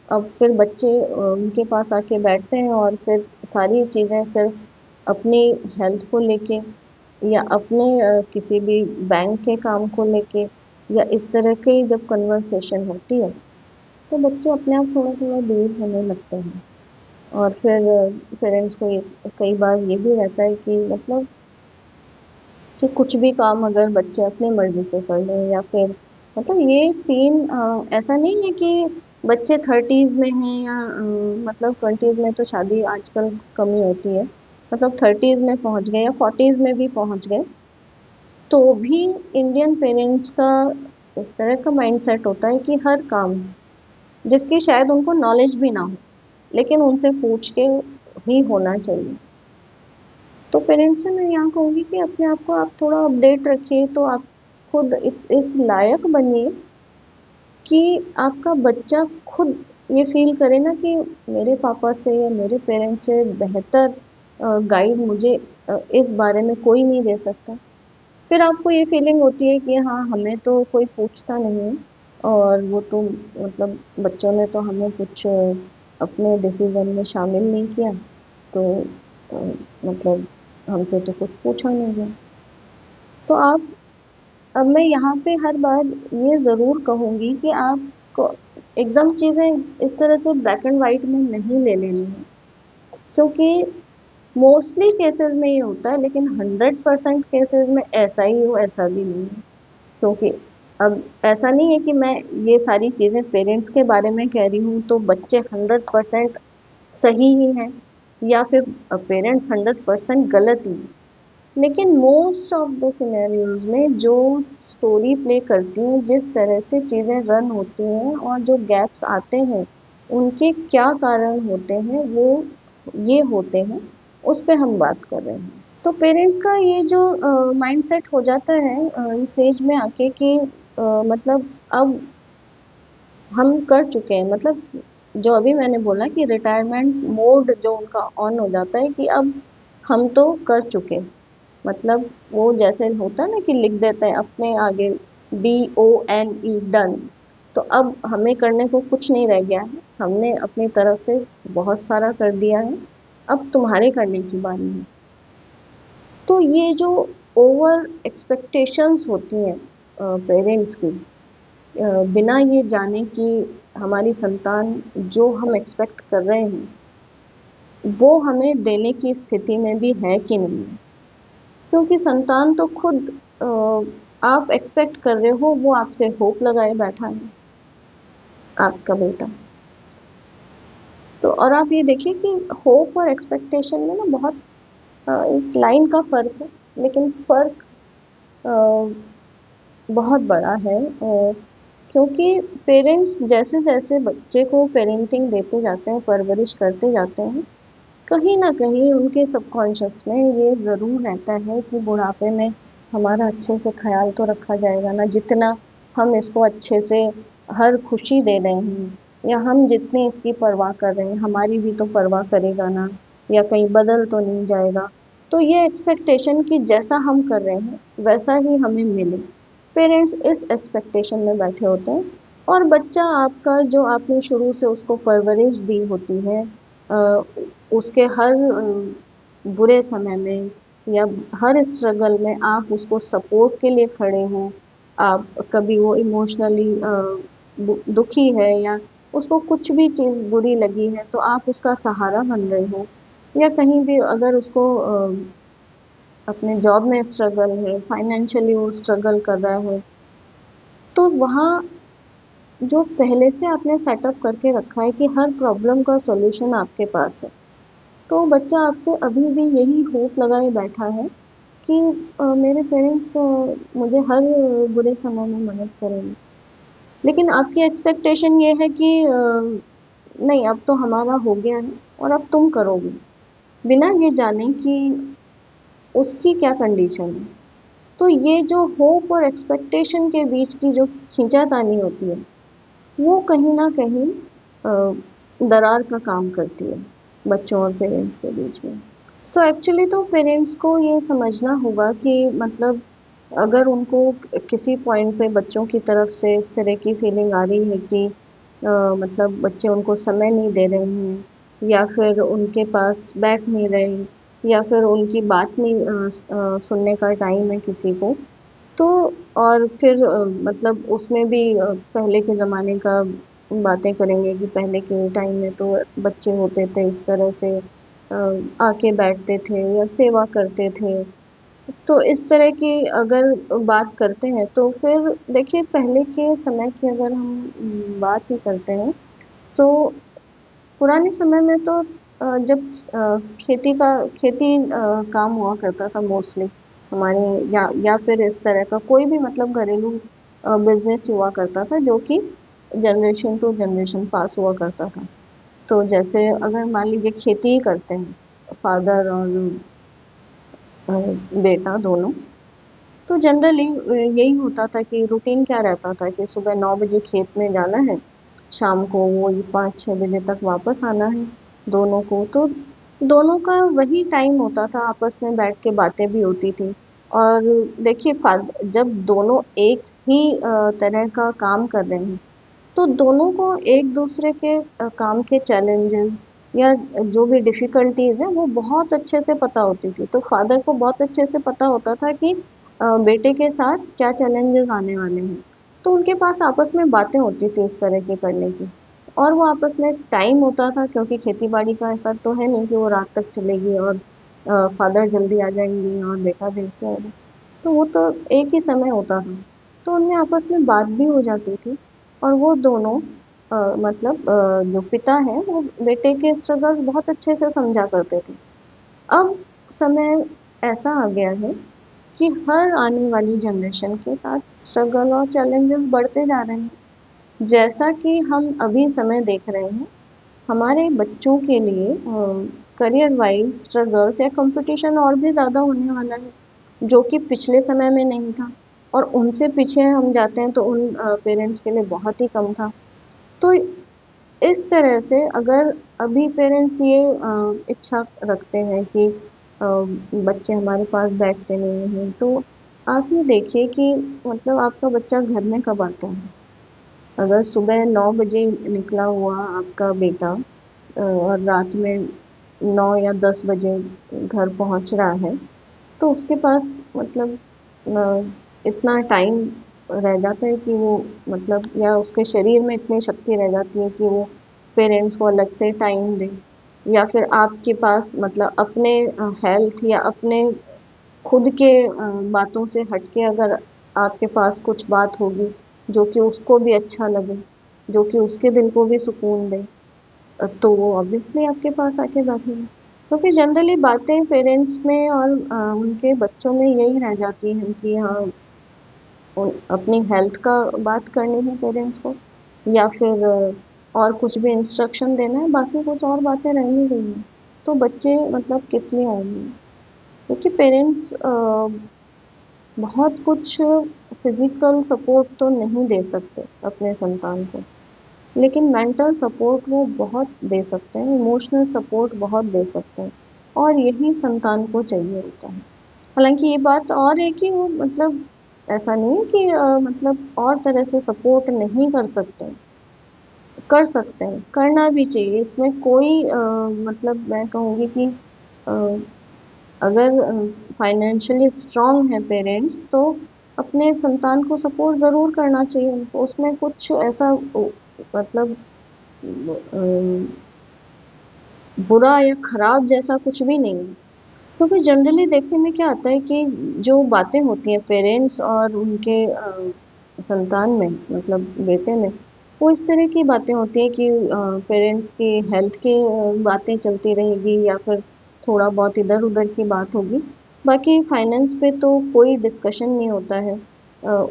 अब फिर बच्चे उनके पास आके बैठते हैं और फिर सारी चीज़ें सिर्फ अपनी हेल्थ को लेके या अपने किसी भी बैंक के काम को लेके या इस तरह की जब कन्वर्सेशन होती है, तो बच्चे अपने आप थोड़ा थोड़ा दूर होने लगते हैं। और फिर पेरेंट्स को कई बार ये भी रहता है कि मतलब कि कुछ भी काम अगर बच्चे अपनी मर्जी से कर लें, या फिर मतलब ये सीन ऐसा नहीं है कि बच्चे थर्टीज में हैं या मतलब ट्वेंटीज में तो शादी आजकल कम ही होती है, मतलब थर्टीज में पहुंच गए या फोर्टीज में भी पहुंच गए, तो भी इंडियन पेरेंट्स का इस तरह का माइंडसेट होता है कि हर काम जिसकी शायद उनको नॉलेज भी ना हो, लेकिन उनसे पूछ के ही होना चाहिए। तो पेरेंट्स से मैं यहाँ कहूँगी कि अपने आप को आप थोड़ा अपडेट रखिए, तो आप खुद इस लायक बनिए कि आपका बच्चा खुद ये फील करे ना कि मेरे पापा से या मेरे पेरेंट्स से बेहतर गाइड मुझे इस बारे में कोई नहीं दे सकता। फिर आपको ये फीलिंग होती है कि हाँ, हमें तो कोई पूछता नहीं है, और वो तो मतलब बच्चों ने तो हमें कुछ अपने डिसीजन में शामिल नहीं किया, तो अ, मतलब हमसे तो कुछ पूछा नहीं गया। तो आप अब मैं यहाँ पे हर बार ये ज़रूर कहूँगी कि आपको एकदम चीज़ें इस तरह से ब्लैक एंड वाइट में नहीं ले लेनी है, क्योंकि मोस्टली केसेस में ये होता है, लेकिन 100% केसेस में ऐसा ही हो ऐसा भी नहीं है। क्योंकि अब ऐसा नहीं है कि मैं ये सारी चीज़ें पेरेंट्स के बारे में कह रही हूँ तो बच्चे 100% सही ही हैं, या फिर पेरेंट्स 100% गलत ही हैं। लेकिन मोस्ट ऑफ द सिनेरियोज में जो स्टोरी प्ले करती हैं, जिस तरह से चीज़ें रन होती हैं और जो गैप्स आते हैं उनके क्या कारण होते हैं, वो ये होते हैं, उस पे हम बात कर रहे हैं। तो पेरेंट्स का ये जो माइंडसेट हो जाता है इस एज में आके कि मतलब अब हम कर चुके हैं, मतलब जो अभी मैंने बोला कि रिटायरमेंट मोड जो उनका ऑन हो जाता है कि अब हम तो कर चुके, मतलब वो जैसे होता है ना कि लिख देते हैं अपने आगे DONE डन। तो अब हमें करने को कुछ नहीं रह गया है, हमने अपनी तरफ से बहुत सारा कर दिया है, अब तुम्हारे करने की बारी है। तो ये जो ओवर एक्सपेक्टेशंस होती हैं पेरेंट्स की, बिना ये जाने कि हमारी संतान जो हम एक्सपेक्ट कर रहे हैं वो हमें देने की स्थिति में भी है कि नहीं है। क्योंकि संतान तो खुद आप एक्सपेक्ट कर रहे हो, वो आपसे होप लगाए बैठा है, आपका बेटा। तो और आप ये देखिए कि होप और एक्सपेक्टेशन में ना बहुत एक लाइन का फर्क है, लेकिन फर्क बहुत बड़ा है। क्योंकि पेरेंट्स जैसे जैसे बच्चे को पेरेंटिंग देते जाते हैं, परवरिश करते जाते हैं, कहीं ना कहीं उनके सबकॉन्शियस में ये ज़रूर रहता है कि बुढ़ापे में हमारा अच्छे से ख्याल तो रखा जाएगा ना, जितना हम इसको अच्छे से हर खुशी दे रहे हैं, या हम जितनी इसकी परवाह कर रहे हैं हमारी भी तो परवाह करेगा ना, या कहीं बदल तो नहीं जाएगा। तो ये एक्सपेक्टेशन कि जैसा हम कर रहे हैं वैसा ही हमें मिले, पेरेंट्स इस एक्सपेक्टेशन में बैठे होते हैं। और बच्चा आपका जो आपने शुरू से उसको परवरिश दी होती है, अ, उसके हर बुरे समय में या हर स्ट्रगल में आप उसको सपोर्ट के लिए खड़े हैं। आप कभी वो इमोशनली दुखी है या उसको कुछ भी चीज़ बुरी लगी है तो आप उसका सहारा बन रहे हो, या कहीं भी अगर उसको अपने जॉब में स्ट्रगल है, फाइनेंशियली वो स्ट्रगल कर रहा है, तो वहाँ जो पहले से आपने सेटअप करके रखा है कि हर प्रॉब्लम का सॉल्यूशन आपके पास है, तो बच्चा आपसे अभी भी यही होप लगाए बैठा है कि मेरे पेरेंट्स मुझे हर बुरे समय में मदद करेंगे। लेकिन आपकी एक्सपेक्टेशन ये है कि नहीं, अब तो हमारा हो गया है और अब तुम करोगे, बिना ये जाने कि उसकी क्या कंडीशन है। तो ये जो होप और एक्सपेक्टेशन के बीच की जो खींचातानी होती है, वो कहीं न कहीं दरार का काम करती है बच्चों और पेरेंट्स के बीच में। तो एक्चुअली तो पेरेंट्स को ये समझना होगा कि मतलब अगर उनको किसी पॉइंट पे बच्चों की तरफ से इस तरह की फीलिंग आ रही है कि मतलब बच्चे उनको समय नहीं दे रहे हैं, या फिर उनके पास बैठ नहीं रहे, या फिर उनकी बात नहीं सुनने का टाइम है किसी को, तो और फिर मतलब उसमें भी पहले के ज़माने का बातें करेंगे कि पहले के टाइम में तो बच्चे होते थे इस तरह से आके बैठते थे या सेवा करते थे। तो इस तरह की अगर बात करते हैं तो फिर देखिए, पहले के समय की अगर हम बात ही करते हैं तो पुराने समय में तो जब खेती काम हुआ करता था मोस्टली हमारे, या फिर इस तरह का कोई भी मतलब घरेलू बिजनेस हुआ करता था जो कि जनरेशन टू जनरेशन पास हुआ करता था। तो जैसे अगर मान लीजिए खेती ही करते हैं फादर और अ, बेटा दोनों, तो जनरली यही होता था कि रूटीन क्या रहता था कि सुबह 9 बजे खेत में जाना है, शाम को वही 5-6 बजे तक वापस आना है दोनों को। तो दोनों का वही टाइम होता था, आपस में बैठ के बातें भी होती थी। और देखिए, जब दोनों एक ही तरह का काम कर रहे हैं, तो दोनों को एक दूसरे के काम के चैलेंजेस या जो भी डिफिकल्टीज है वो बहुत अच्छे से पता होती थी। तो फादर को बहुत अच्छे से पता होता था कि बेटे के साथ क्या चैलेंजेस आने वाले हैं। तो उनके पास आपस में बातें होती थी इस तरह की करने की, और वो आपस में टाइम होता था, क्योंकि खेती बाड़ी का ऐसा तो है नहीं कि वो रात तक चलेगी और फादर जल्दी आ जाएंगे और बेटा देर से आएगा। तो वो तो एक ही समय होता था, तो उनमें आपस में बात भी हो जाती थी। और वो दोनों मतलब जो पिता हैं वो बेटे के स्ट्रगल्स बहुत अच्छे से समझा करते थे। अब समय ऐसा आ गया है कि हर आने वाली जनरेशन के साथ स्ट्रगल और चैलेंजेस बढ़ते जा रहे हैं। जैसा कि हम अभी समय देख रहे हैं, हमारे बच्चों के लिए करियर वाइज स्ट्रगल्स या कंपटीशन और भी ज़्यादा होने वाला है, जो कि पिछले समय में नहीं था। और उनसे पीछे हम जाते हैं तो उन पेरेंट्स के लिए बहुत ही कम था। तो इस तरह से अगर अभी पेरेंट्स ये इच्छा रखते हैं कि बच्चे हमारे पास बैठते नहीं हैं, तो आप ये देखिए कि मतलब आपका बच्चा घर में कब आता है। अगर सुबह 9 बजे निकला हुआ आपका बेटा और रात में 9 या 10 बजे घर पहुंच रहा है, तो उसके पास मतलब इतना टाइम रह जाता है कि वो मतलब, या उसके शरीर में इतनी शक्ति रह जाती है कि वो पेरेंट्स को अलग से टाइम दे, या फिर आपके पास मतलब अपने हेल्थ या अपने खुद के बातों से हटके अगर आपके पास कुछ बात होगी जो कि उसको भी अच्छा लगे, जो कि उसके दिल को भी सुकून दे, तो वो ऑब्वियसली आपके पास आके बैठेंगे। क्योंकि जनरली बातें पेरेंट्स में और उनके बच्चों में यही रह जाती हैं कि हाँ, अपनी हेल्थ का बात करनी है पेरेंट्स को, या फिर और कुछ भी इंस्ट्रक्शन देना है, बाकी कुछ और बातें रह नहीं रही हैं। तो बच्चे मतलब किस लिए आएंगे, क्योंकि पेरेंट्स बहुत कुछ फिजिकल सपोर्ट तो नहीं दे सकते अपने संतान को, लेकिन मेंटल सपोर्ट वो बहुत दे सकते हैं, इमोशनल सपोर्ट बहुत दे सकते हैं, और यही संतान को चाहिए होता है। हालांकि ये बात और है कि वो मतलब ऐसा नहीं है कि मतलब और तरह से सपोर्ट नहीं कर सकते, कर सकते हैं, करना भी चाहिए। इसमें कोई मतलब मैं कहूँगी कि अ, अगर फाइनेंशियली स्ट्रांग है पेरेंट्स, तो अपने संतान को सपोर्ट ज़रूर करना चाहिए उनको। उसमें कुछ ऐसा मतलब बुरा या खराब जैसा कुछ भी नहीं है। क्योंकि जनरली देखने में क्या आता है कि जो बातें होती हैं पेरेंट्स और उनके संतान में, मतलब बेटे में, वो इस तरह की बातें होती हैं कि पेरेंट्स की हेल्थ की बातें चलती रहेगी या फिर थोड़ा बहुत इधर उधर की बात होगी। बाकी फाइनेंस पे तो कोई डिस्कशन नहीं होता है।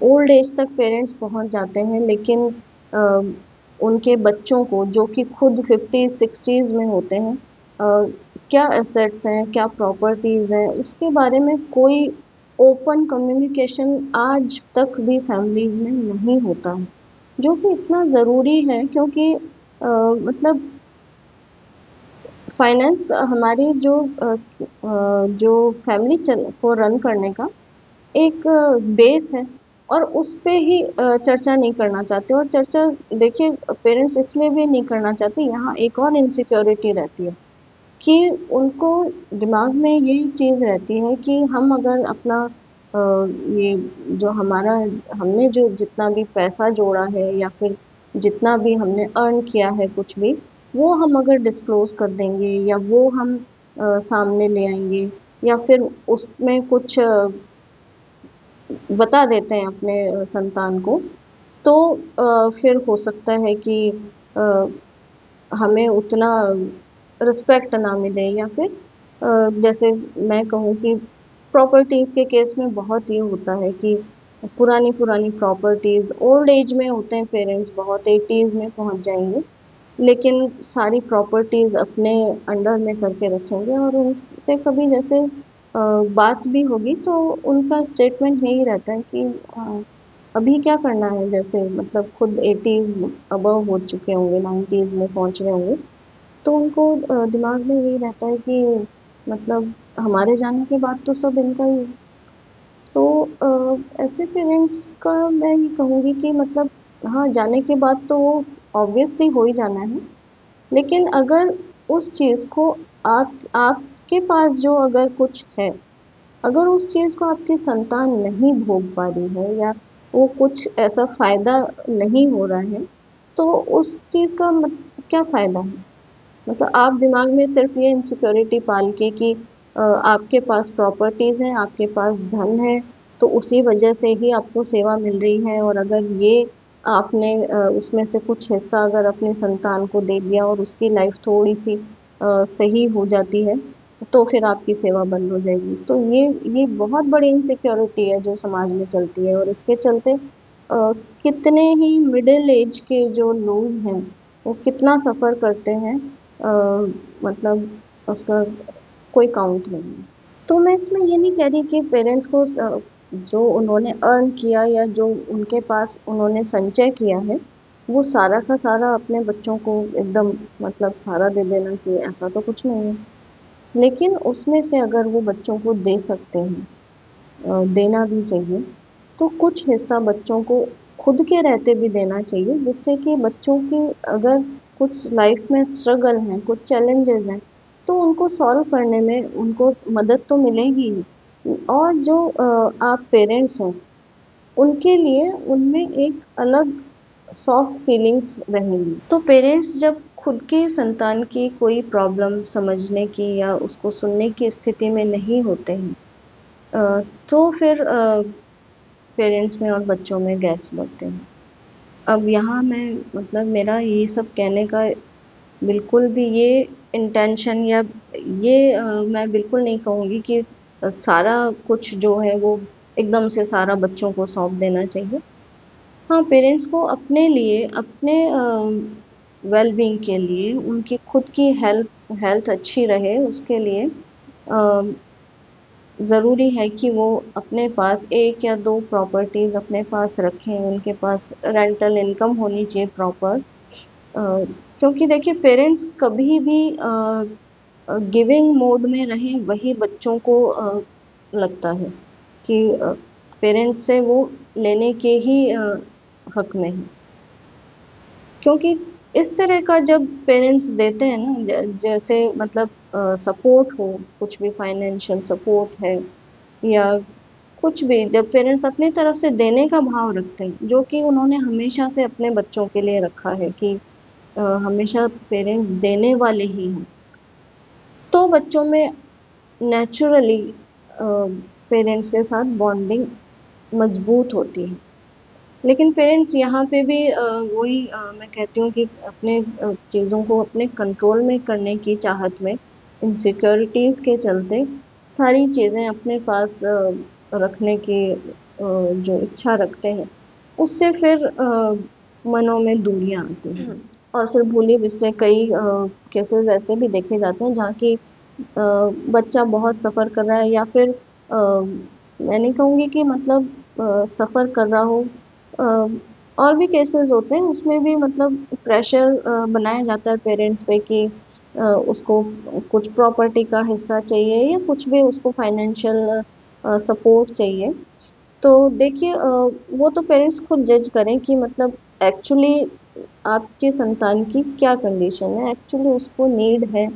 ओल्ड एज तक पेरेंट्स पहुंच जाते हैं, लेकिन अ, उनके बच्चों को जो कि खुद 50 60s में होते हैं, क्या एसेट्स हैं, क्या प्रॉपर्टीज हैं, उसके बारे में कोई ओपन कम्युनिकेशन आज तक भी फैमिलीज में नहीं होता है, जो कि इतना ज़रूरी है क्योंकि मतलब फाइनेंस हमारी जो फैमिली चल को रन करने का एक बेस है, और उस पे ही चर्चा नहीं करना चाहते। और चर्चा देखिए पेरेंट्स इसलिए भी नहीं करना चाहते, यहाँ एक और इनसिक्योरिटी रहती है कि उनको दिमाग में ये चीज़ रहती है कि हम अगर अपना ये जो हमारा हमने जो जितना भी पैसा जोड़ा है या फिर जितना भी हमने अर्न किया है कुछ भी, वो हम अगर डिस्क्लोज कर देंगे या वो हम सामने ले आएंगे या फिर उसमें कुछ बता देते हैं अपने संतान को, तो फिर हो सकता है कि अ, हमें उतना रिस्पेक्ट ना मिले या फिर जैसे मैं कहूँ कि प्रॉपर्टीज के केस में बहुत ये होता है कि पुरानी पुरानी प्रॉपर्टीज ओल्ड एज में होते हैं, पेरेंट्स बहुत 80s में पहुंच जाएंगे, लेकिन सारी प्रॉपर्टीज अपने अंडर में करके रखेंगे और उनसे कभी जैसे बात भी होगी तो उनका स्टेटमेंट यही रहता है कि अभी क्या करना है, जैसे मतलब खुद 80s अबव हो चुके होंगे, 90s में पहुंच रहे होंगे, तो उनको दिमाग में यही रहता है कि मतलब हमारे जाने के बाद तो सब इनका ही है। तो ऐसे पेरेंट्स का मैं ये कहूँगी कि मतलब हाँ, जाने के बाद तो वो ऑब्वियसली हो ही जाना है, लेकिन अगर उस चीज़ को आपके पास जो अगर कुछ है, अगर उस चीज़ को आपकी संतान नहीं भोग पा रही है या वो कुछ ऐसा फ़ायदा नहीं हो रहा है, तो उस चीज़ का क्या फ़ायदा है? मतलब आप दिमाग में सिर्फ ये इनसिक्योरिटी पाल के कि आपके पास प्रॉपर्टीज हैं, आपके पास धन है, तो उसी वजह से ही आपको सेवा मिल रही है, और अगर ये आपने उसमें से कुछ हिस्सा अगर अपनी संतान को दे दिया और उसकी लाइफ थोड़ी सी सही हो जाती है, तो फिर आपकी सेवा बंद हो जाएगी। तो ये बहुत बड़ी इनसिक्योरिटी है जो समाज में चलती है, और इसके चलते कितने ही मिडिल एज के जो लोग हैं वो कितना सफ़र करते हैं, अ, मतलब उसका कोई काउंट नहीं है। तो मैं इसमें ये नहीं कह रही कि पेरेंट्स को जो उन्होंने अर्न किया या जो उनके पास उन्होंने संचय किया है, वो सारा का सारा अपने बच्चों को एकदम मतलब सारा दे देना चाहिए, ऐसा तो कुछ नहीं है। लेकिन उसमें से अगर वो बच्चों को दे सकते हैं, देना भी चाहिए, तो कुछ हिस्सा बच्चों को खुद के रहते भी देना चाहिए, जिससे कि बच्चों की अगर कुछ लाइफ में स्ट्रगल हैं, कुछ चैलेंजेस हैं, तो उनको सॉल्व करने में उनको मदद तो मिलेगी ही। और जो आप पेरेंट्स हैं, उनके लिए उनमें एक अलग सॉफ्ट फीलिंग्स रहेंगी। तो पेरेंट्स जब खुद की संतान की कोई प्रॉब्लम समझने की या उसको सुनने की स्थिति में नहीं होते हैं, तो फिर पेरेंट्स में और बच्चों में गैप्स बढ़ते हैं। अब यहाँ मैं मतलब मेरा ये सब कहने का बिल्कुल भी ये इंटेंशन या ये मैं बिल्कुल नहीं कहूँगी कि सारा कुछ जो है वो एकदम से सारा बच्चों को सौंप देना चाहिए। हाँ, पेरेंट्स को अपने लिए, अपने वेल बीइंग के लिए, उनकी खुद की हेल्थ अच्छी रहे उसके लिए ज़रूरी है कि वो अपने पास एक या दो प्रॉपर्टीज़ अपने पास रखें, उनके पास रेंटल इनकम होनी चाहिए प्रॉपर। क्योंकि देखिए पेरेंट्स कभी भी गिविंग मोड में रहें वही बच्चों को लगता है कि पेरेंट्स से वो लेने के ही हक में है, क्योंकि इस तरह का जब पेरेंट्स देते हैं ना, जैसे मतलब सपोर्ट हो, कुछ भी फाइनेंशियल सपोर्ट है या कुछ भी, जब पेरेंट्स अपनी तरफ से देने का भाव रखते हैं, जो कि उन्होंने हमेशा से अपने बच्चों के लिए रखा है कि हमेशा पेरेंट्स देने वाले ही हैं, तो बच्चों में नेचुरली पेरेंट्स के साथ बॉन्डिंग मजबूत होती है। लेकिन पेरेंट्स यहाँ पे भी वही मैं कहती हूँ कि अपने चीज़ों को अपने कंट्रोल में करने की चाहत में इनसिक्योरिटीज़ के चलते सारी चीज़ें अपने पास रखने की जो इच्छा रखते हैं, उससे फिर मनों में दूरियां आती हैं। और फिर भूले बिसरे कई केसेस ऐसे भी देखे जाते हैं जहाँ की बच्चा बहुत सफ़र कर रहा है, या फिर मैं नहीं कहूँगी कि मतलब सफ़र कर रहा हो, अ, और भी केसेस होते हैं उसमें भी मतलब प्रेशर बनाया जाता है पेरेंट्स पे कि उसको कुछ प्रॉपर्टी का हिस्सा चाहिए या कुछ भी उसको फाइनेंशियल सपोर्ट चाहिए। तो देखिए वो तो पेरेंट्स खुद जज करें कि मतलब एक्चुअली आपके संतान की क्या कंडीशन है, एक्चुअली उसको नीड है,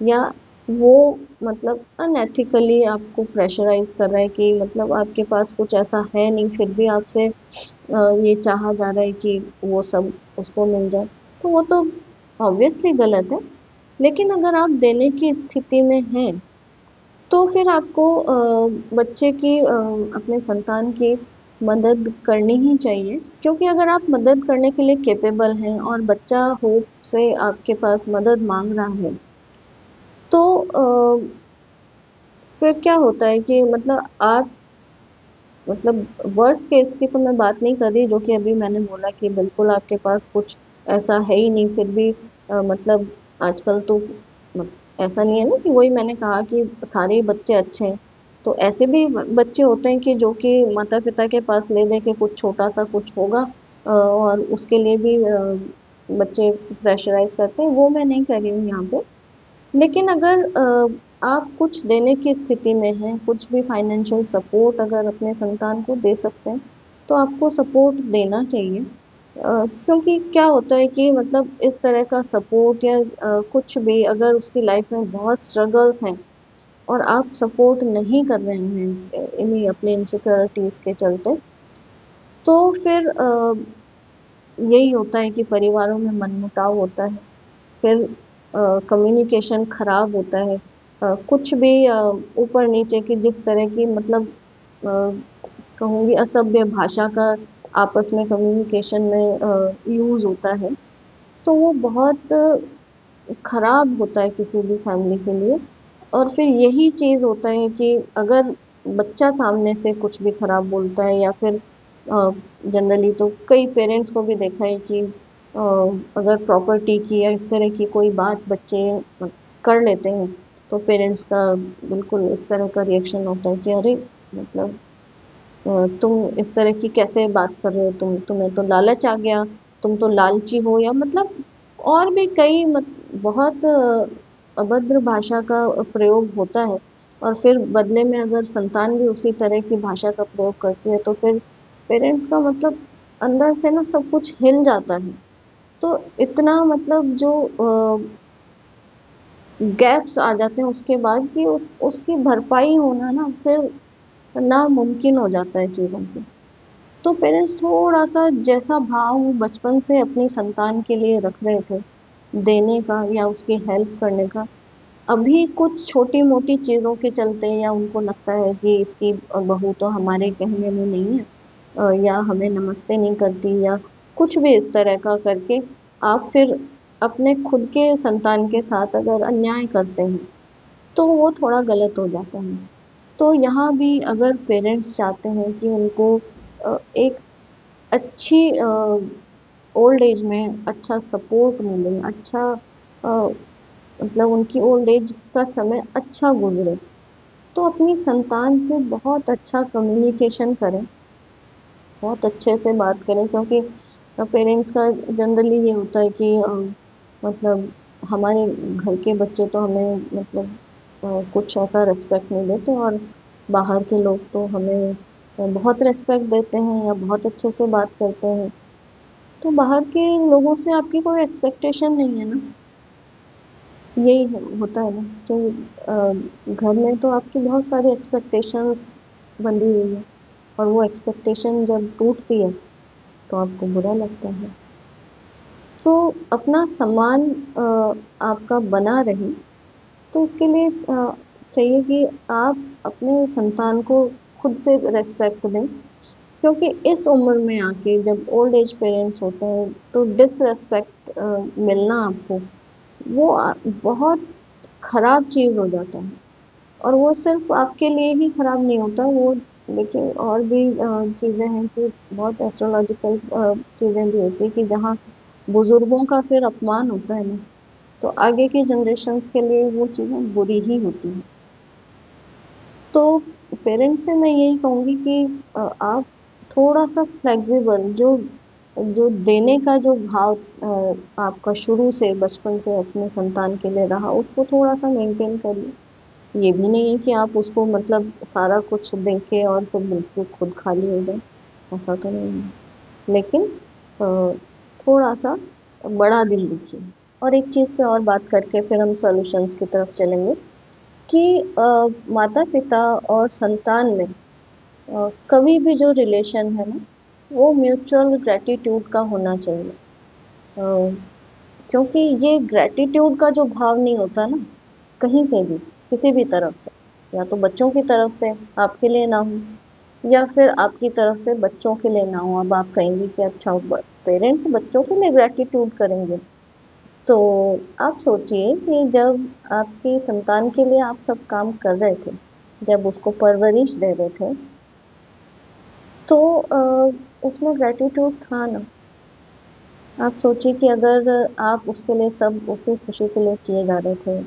या वो मतलब अनएथिकली आपको प्रेशराइज कर रहा है कि मतलब आपके पास कुछ ऐसा है नहीं फिर भी आपसे ये चाहा जा रहा है कि वो सब उसको मिल जाए। तो वो तो ऑब्वियसली गलत है। लेकिन अगर आप देने की स्थिति में हैं, तो फिर आपको बच्चे की अपने संतान की मदद करनी ही चाहिए, क्योंकि अगर आप मदद करने के लिए कैपेबल हैं और बच्चा होप से आपके पास मदद मांग रहा है, तो फिर क्या होता है कि मतलब आप मतलब वर्स्ट केस की तो मैं बात नहीं कर रही, जो कि अभी मैंने बोला कि बिल्कुल आपके पास कुछ ऐसा है ही नहीं फिर भी मतलब आजकल तो मत- ऐसा नहीं है ना कि वही मैंने कहा कि सारे ही बच्चे अच्छे हैं। तो ऐसे भी बच्चे होते हैं कि जो कि माता पिता के पास ले दे के कुछ छोटा सा कुछ होगा, और उसके लिए भी बच्चे प्रेशराइज करते हैं, वो मैं नहीं कर रही हूँ यहाँ पे। लेकिन अगर आप कुछ देने की स्थिति में हैं, कुछ भी फाइनेंशियल सपोर्ट अगर अपने संतान को दे सकते हैं, तो आपको सपोर्ट देना चाहिए। क्योंकि क्या होता है कि मतलब इस तरह का सपोर्ट या कुछ भी अगर उसकी लाइफ में बहुत स्ट्रगल्स हैं और आप सपोर्ट नहीं कर रहे हैं इन्हीं अपने इनसिक्योरिटीज के चलते, तो फिर यही होता है कि परिवारों में मनमुटाव होता है। फिर कम्युनिकेशन खराब होता है। कुछ भी ऊपर नीचे की जिस तरह की मतलब कहूँगी असभ्य भाषा का आपस में कम्युनिकेशन में यूज़ होता है, तो वो बहुत खराब होता है किसी भी फैमिली के लिए। और फिर यही चीज़ होता है कि अगर बच्चा सामने से कुछ भी खराब बोलता है, या फिर जनरली तो कई पेरेंट्स को भी देखा है कि अगर प्रॉपर्टी की या इस तरह की कोई बात बच्चे कर लेते हैं, तो पेरेंट्स का बिल्कुल इस तरह का रिएक्शन होता है कि अरे मतलब तुम इस तरह की कैसे बात कर रहे हो, तुम्हें तो लालच आ गया, तुम तो लालची हो, या मतलब और भी कई बहुत अभद्र भाषा का प्रयोग होता है। और फिर बदले में अगर संतान भी उसी तरह की भाषा का प्रयोग करती है, तो फिर पेरेंट्स का मतलब अंदर से ना सब कुछ हिल जाता है। तो इतना मतलब जो गैप्स आ जाते हैं उसके बाद कि उसकी भरपाई होना ना फिर नामुमकिन हो जाता है चीज़ों की। तो पेरेंट्स थोड़ा-सा जैसा भाव वो बचपन से अपनी संतान के लिए रख रहे थे, देने का या उसकी हेल्प करने का, अभी कुछ छोटी-मोटी चीज़ों के चलते या उनको लगता है कि इसकी बहू तो हमारे कहने में नहीं है, या हमें नमस्ते नहीं करती, या कुछ भी इस तरह का करके आप फिर अपने खुद के संतान के साथ अगर अन्याय करते हैं, तो वो थोड़ा गलत हो जाता है। तो यहाँ भी अगर पेरेंट्स चाहते हैं कि उनको एक अच्छी ओल्ड एज में अच्छा सपोर्ट मिले, अच्छा मतलब उनकी ओल्ड एज का समय अच्छा गुजरे, तो अपनी संतान से बहुत अच्छा कम्युनिकेशन करें, बहुत अच्छे से बात करें। क्योंकि पेरेंट्स का जनरली ये होता है कि मतलब हमारे घर के बच्चे तो हमें मतलब कुछ ऐसा रिस्पेक्ट नहीं देते, और बाहर के लोग तो हमें बहुत रिस्पेक्ट देते हैं या बहुत अच्छे से बात करते हैं। तो बाहर के लोगों से आपकी कोई एक्सपेक्टेशन नहीं है ना, यही होता है ना। तो घर में तो आपकी बहुत सारी एक्सपेक्टेशंस बंधी हुई है, और वो एक्सपेक्टेशन जब टूटती है तो आपको बुरा लगता है। तो अपना सम्मान आपका बना रहे, तो इसके लिए चाहिए कि आप अपने संतान को खुद से रेस्पेक्ट दें, क्योंकि इस उम्र में आके जब ओल्ड एज पेरेंट्स होते हैं तो डिसरेस्पेक्ट मिलना आपको, वो बहुत खराब चीज़ हो जाता है। और वो सिर्फ आपके लिए ही खराब नहीं होता वो, लेकिन और भी चीज़ें हैं कि बहुत एस्ट्रोलॉजिकल चीज़ें भी होती है कि जहाँ बुजुर्गों का फिर अपमान होता है ना, तो आगे की जनरेशन्स के लिए वो चीज़ें बुरी ही होती हैं। तो पेरेंट्स से मैं यही कहूँगी कि आप थोड़ा सा फ्लेक्सिबल, जो जो देने का जो भाव आपका शुरू से बचपन से अपने संतान के लिए रहा, उसको थोड़ा सा मेंटेन करिए। ये भी नहीं है कि आप उसको मतलब सारा कुछ देके और फिर बिल्कुल खुद खाली हो जाए, ऐसा तो नहीं है। लेकिन अ, थोड़ा सा बड़ा दिल रखिए। और एक चीज़ पे और बात करके फिर हम सॉल्यूशंस की तरफ चलेंगे कि माता पिता और संतान में कभी भी जो रिलेशन है ना, वो म्यूचुअल ग्रेटिट्यूड का होना चाहिए। अ, क्योंकि ये ग्रेटिट्यूड का जो भाव नहीं होता ना, कहीं से भी, किसी भी तरफ से, या तो बच्चों की तरफ से आपके लिए ना हो, या फिर आपकी तरफ से बच्चों के लिए ना हो। अब आप कहेंगे कि अच्छा, पेरेंट्स बच्चों के लिए ग्रेटिट्यूड करेंगे, तो आप सोचिए कि जब आपकी संतान के लिए आप सब काम कर रहे थे, जब उसको परवरिश दे रहे थे, तो उसमें ग्रेटिट्यूड था ना। आप सोचिए कि अगर आप उसके लिए सब उसी खुशी के लिए किए जा रहे थे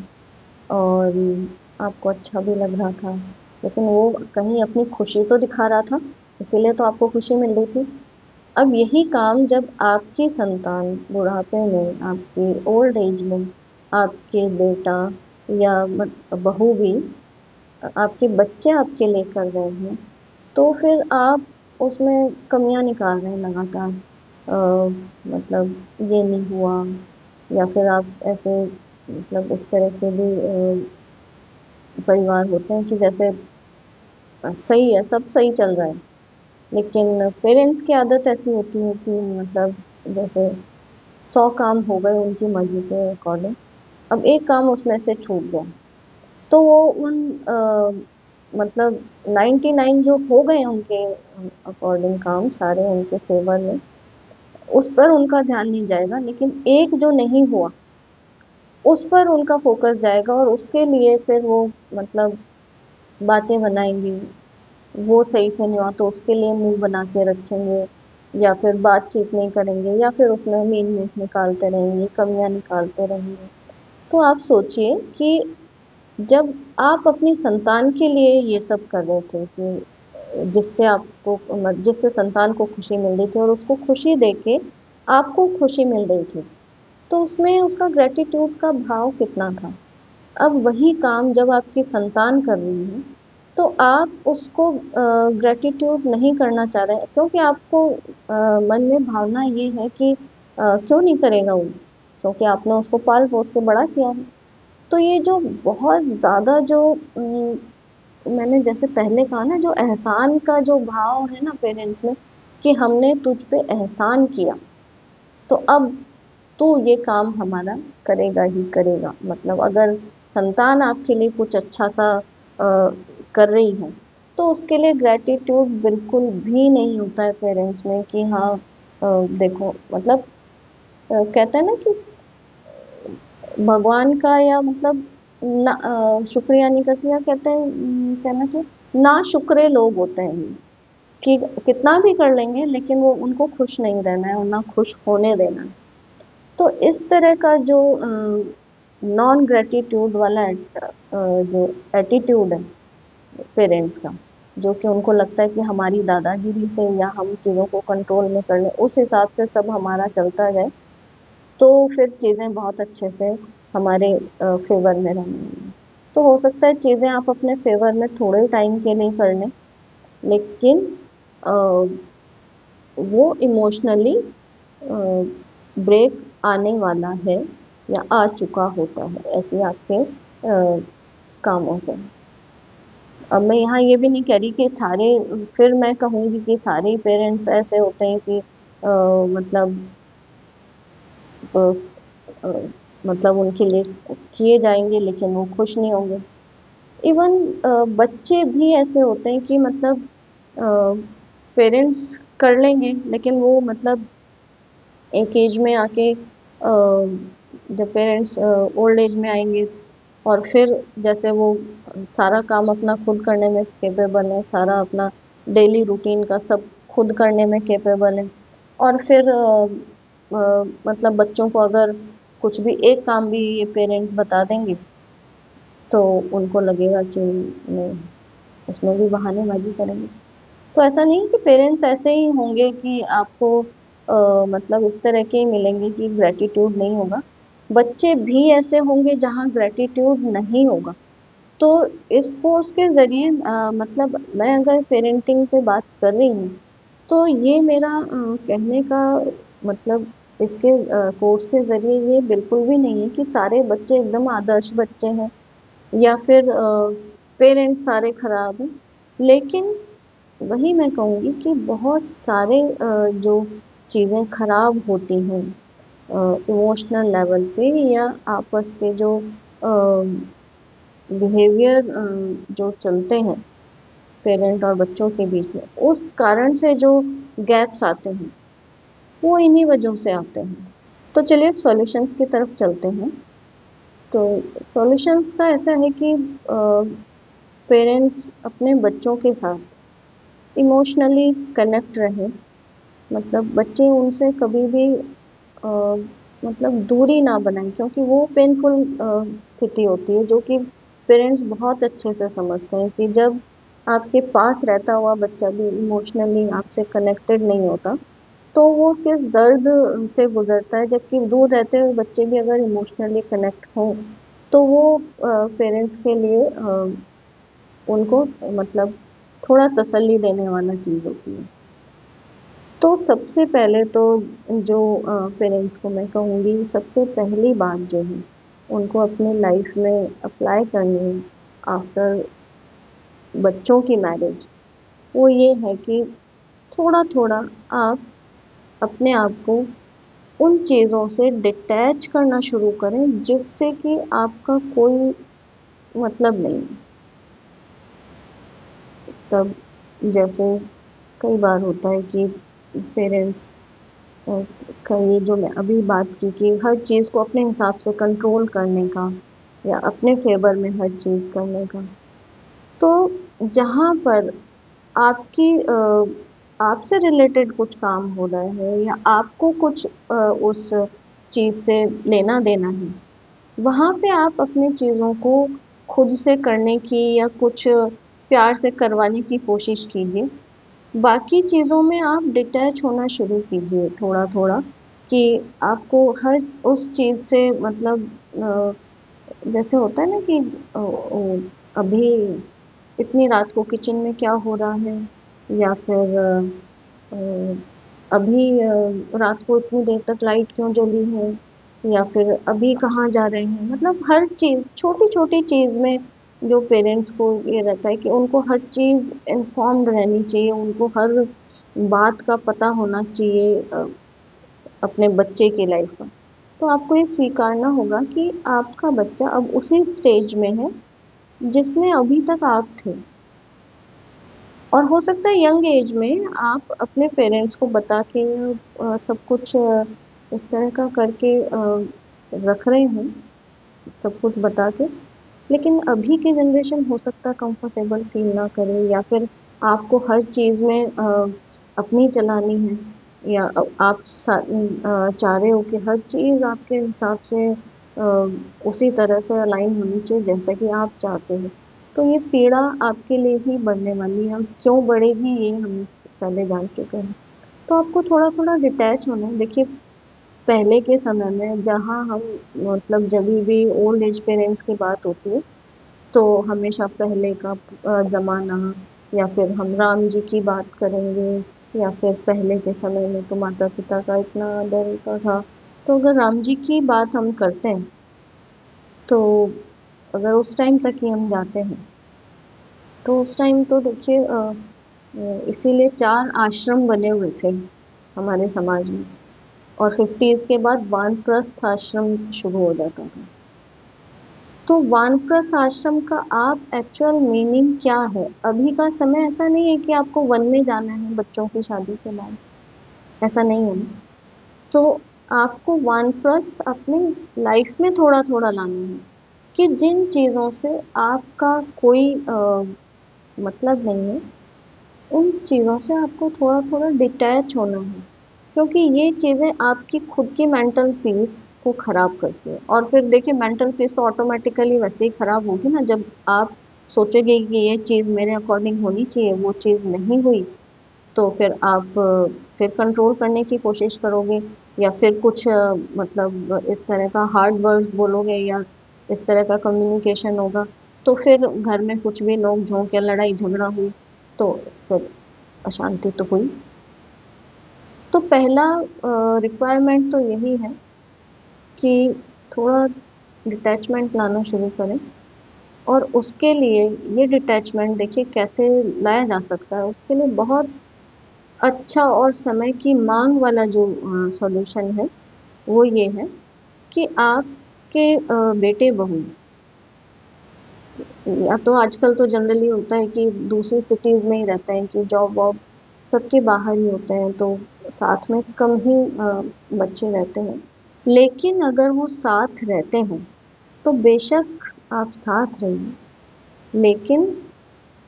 और आपको अच्छा भी लग रहा था, लेकिन वो कहीं अपनी खुशी तो दिखा रहा था, इसीलिए तो आपको खुशी मिल रही थी। अब यही काम जब आपकी संतान बुढ़ापे में, आपकी ओल्ड एज में, आपके बेटा या बहू भी, आपके बच्चे आपके लिए कर रहे हैं, तो फिर आप उसमें कमियां निकाल रहे हैं लगातार। मतलब ये नहीं हुआ, या फिर आप ऐसे, मतलब इस तरह के भी परिवार होते हैं कि जैसे सही है, सब सही चल रहा है, लेकिन पेरेंट्स की आदत ऐसी होती है कि मतलब जैसे 100 काम हो गए उनकी मर्जी के अकॉर्डिंग, अब एक काम उसमें से छूट गया, तो वो उन मतलब 99 जो हो गए उनके अकॉर्डिंग काम सारे उनके फेवर में, उस पर उनका ध्यान नहीं जाएगा, लेकिन एक जो नहीं हुआ उस पर उनका फोकस जाएगा, और उसके लिए फिर वो मतलब बातें बनाएंगे। वो सही से नहीं हुआ तो उसके लिए मुंह बना के रखेंगे, या फिर बातचीत नहीं करेंगे, या फिर उसमें मीन मीठ निकालते रहेंगे, कमियां निकालते रहेंगे। तो आप सोचिए कि जब आप अपनी संतान के लिए ये सब कर रहे थे कि जिससे संतान को खुशी मिल रही थी और उसको खुशी देके आपको खुशी मिल रही थी, तो उसमें उसका ग्रेटिट्यूड का भाव कितना था। अब वही काम जब आपकी संतान कर रही है, तो आप उसको ग्रेटिट्यूड नहीं करना चाह रहे हैं, क्योंकि आपको मन में भावना ये है कि क्यों नहीं करेगा वो, क्योंकि आपने उसको पाल पोस के बड़ा किया है। तो ये जो बहुत ज़्यादा जो मैंने जैसे पहले कहा ना, जो एहसान का जो भाव है ना पेरेंट्स में, कि हमने तुझ पे एहसान किया, तो अब तू ये काम हमारा करेगा ही करेगा। मतलब अगर संतान आपके लिए कुछ अच्छा सा कर रही है, तो उसके लिए ग्रेटिट्यूड बिल्कुल भी नहीं होता है पेरेंट्स में कि हाँ, देखो मतलब कहते हैं ना कि भगवान का, या मतलब शुक्रिया नहीं करते, या कहते हैं कहना चाहिए ना, शुक्रे लोग होते हैं ये, कि कितना भी कर लेंगे लेकिन वो उनको खुश नहीं रहना है और ना खुश होने देना है। तो इस तरह का जो नॉन ग्रेटिट्यूड वाला जो एटीट्यूड है पेरेंट्स का, जो कि उनको लगता है कि हमारी दादागिरी से या हम चीज़ों को कंट्रोल में कर लें, उस हिसाब से सब हमारा चलता जाए, तो फिर चीज़ें बहुत अच्छे से हमारे फेवर में रहेंगी। तो हो सकता है चीज़ें आप अपने फेवर में थोड़े टाइम के लिए कर लें, लेकिन अ, वो इमोशनली ब्रेक आने वाला है, या आ चुका होता है ऐसे आपके कामों से। अब मैं यहाँ ये भी नहीं कह रही कि सारे, फिर मैं कहूँगी कि सारे पेरेंट्स ऐसे होते हैं कि मतलब अ, अ, मतलब उनके लिए किए जाएंगे लेकिन वो खुश नहीं होंगे। इवन बच्चे भी ऐसे होते हैं कि मतलब पेरेंट्स कर लेंगे, लेकिन वो मतलब एक एज में आके जब पेरेंट्स ओल्ड एज में आएंगे और फिर जैसे वो सारा काम अपना खुद करने में कैपेबल है, सारा अपना डेली रूटीन का सब खुद करने में कैपेबल है, और फिर मतलब बच्चों को अगर कुछ भी एक काम भी ये पेरेंट बता देंगे तो उनको लगेगा कि नहीं, उसमें भी बहानेबाजी करेंगे। तो ऐसा नहीं कि पेरेंट्स ऐसे ही होंगे कि आपको मतलब इस तरह के ही मिलेंगे कि ग्रेटिट्यूड नहीं होगा। बच्चे भी ऐसे होंगे जहाँ ग्रेटिट्यूड नहीं होगा। तो इस कोर्स के ज़रिए मतलब मैं अगर पेरेंटिंग पे बात कर रही हूँ, तो ये मेरा कहने का मतलब इसके कोर्स के ज़रिए ये बिल्कुल भी नहीं है कि सारे बच्चे एकदम आदर्श बच्चे हैं या फिर पेरेंट्स सारे खराब हैं। लेकिन वही मैं कहूँगी कि बहुत सारे जो चीज़ें खराब होती हैं इमोशनल लेवल पे या आपस के जो बिहेवियर जो चलते हैं पेरेंट और बच्चों के बीच में, उस कारण से जो गैप्स आते हैं वो इन्हीं वजहों से आते हैं। तो चलिए अब सॉल्यूशंस की तरफ चलते हैं। तो सॉल्यूशंस का ऐसा है कि पेरेंट्स अपने बच्चों के साथ इमोशनली कनेक्ट रहें। मतलब बच्चे उनसे कभी भी अ, मतलब दूरी ना बनाएं, क्योंकि वो पेनफुल स्थिति होती है जो कि पेरेंट्स बहुत अच्छे से समझते हैं कि जब आपके पास रहता हुआ बच्चा भी इमोशनली आपसे कनेक्टेड नहीं होता तो वो किस दर्द से गुजरता है, जबकि दूर रहते हुए बच्चे भी अगर इमोशनली कनेक्ट हों तो वो पेरेंट्स के लिए उनको मतलब थोड़ा तसल्ली देने वाला चीज़ होती है। तो सबसे पहले तो जो पेरेंट्स को मैं कहूँगी, सबसे पहली बात जो है उनको अपने लाइफ में अप्लाई करनी है आफ्टर बच्चों की मैरिज, वो ये है कि थोड़ा थोड़ा आप अपने आप को उन चीज़ों से डिटैच करना शुरू करें जिससे कि आपका कोई मतलब नहीं है। तब जैसे कई बार होता है कि पेरेंट्स का ये जो मैं अभी बात की कि हर चीज़ को अपने हिसाब से कंट्रोल करने का या अपने फेवर में हर चीज़ करने का, तो जहाँ पर आपकी आपसे रिलेटेड कुछ काम हो रहा है या आपको कुछ उस चीज़ से लेना देना है, वहाँ पे आप अपनी चीज़ों को खुद से करने की या कुछ प्यार से करवाने की कोशिश कीजिए। बाकी चीज़ों में आप डिटैच होना शुरू कीजिए थोड़ा-थोड़ा, कि आपको हर उस चीज़ से मतलब जैसे होता है ना कि अभी इतनी रात को किचन में क्या हो रहा है, या फिर अ, अभी रात को इतनी देर तक लाइट क्यों जली है, या फिर अभी कहाँ जा रहे हैं। मतलब हर चीज़ छोटी-छोटी चीज़ में जो पेरेंट्स को ये रहता है कि उनको हर चीज़ इन्फॉर्म्ड रहनी चाहिए, उनको हर बात का पता होना चाहिए अपने बच्चे की लाइफ का। तो आपको ये स्वीकारना होगा कि आपका बच्चा अब उसी स्टेज में है जिसमें अभी तक आप थे, और हो सकता है यंग एज में आप अपने पेरेंट्स को बता के सब कुछ इस तरह का करके रख रहे हों, सब कुछ बता के। लेकिन अभी की जनरेशन हो सकता है कंफर्टेबल फील ना करे, या फिर आपको हर चीज़ में अपनी चलानी है, या आप चाह रहे हो कि हर चीज़ आपके हिसाब से उसी तरह से अलाइन होनी चाहिए जैसा कि आप चाहते हो। तो ये पीड़ा आपके लिए ही बढ़ने वाली है, और क्यों बढ़ेगी ये हम पहले जान चुके हैं। तो आपको थोड़ा-थोड़ा डिटैच होना है। देखिए, पहले के समय में जहाँ हम मतलब जभी भी ओल्ड एज पेरेंट्स की बात होती है तो हमेशा पहले का ज़माना, या फिर हम राम जी की बात करेंगे, या फिर पहले के समय में तो माता पिता का इतना आदर होता था। तो अगर राम जी की बात हम करते हैं तो अगर उस टाइम तक ही हम जाते हैं तो उस टाइम तो देखिए इसीलिए 4 आश्रम बने हुए थे हमारे समाज में, और 50s के बाद वानप्रस्थ आश्रम शुरू हो जाता था। तो वानप्रस्थ आश्रम का आप एक्चुअल मीनिंग क्या है? अभी का समय ऐसा नहीं है कि आपको वन में जाना है बच्चों की शादी के बाद, ऐसा नहीं है ना। तो आपको वानप्रस्थ अपनी लाइफ में थोड़ा थोड़ा लाना है कि जिन चीजों से आपका कोई मतलब नहीं है, उन चीज़ों से आपको थोड़ा-थोड़ा डिटैच होना है, क्योंकि ये चीज़ें आपकी खुद की मेंटल पीस को खराब करती है। और फिर देखिए, मेंटल पीस तो ऑटोमेटिकली वैसे ही खराब होगी ना, जब आप सोचोगे कि ये चीज़ मेरे अकॉर्डिंग होनी चाहिए, वो चीज़ नहीं हुई, तो फिर आप फिर कंट्रोल करने की कोशिश करोगे, या फिर कुछ मतलब इस तरह का हार्ड वर्ड्स बोलोगे, या इस तरह का कम्युनिकेशन होगा, तो फिर घर में कुछ भी नोक झोंक या लड़ाई झगड़ा हुई, तो फिर अशांति तो हुई। तो पहला रिक्वायरमेंट तो यही है कि थोड़ा डिटैचमेंट लाना शुरू करें। और उसके लिए ये डिटैचमेंट देखिए कैसे लाया जा सकता है। उसके लिए बहुत अच्छा और समय की मांग वाला जो सॉल्यूशन है, वो ये है कि आपके बेटे बहू, या तो आजकल तो जनरली होता है कि दूसरी सिटीज में ही रहते हैं, कि जॉब वॉब सबके बाहर ही होते हैं, तो साथ में कम ही बच्चे रहते हैं। लेकिन अगर वो साथ रहते हैं तो बेशक आप साथ रहिए, लेकिन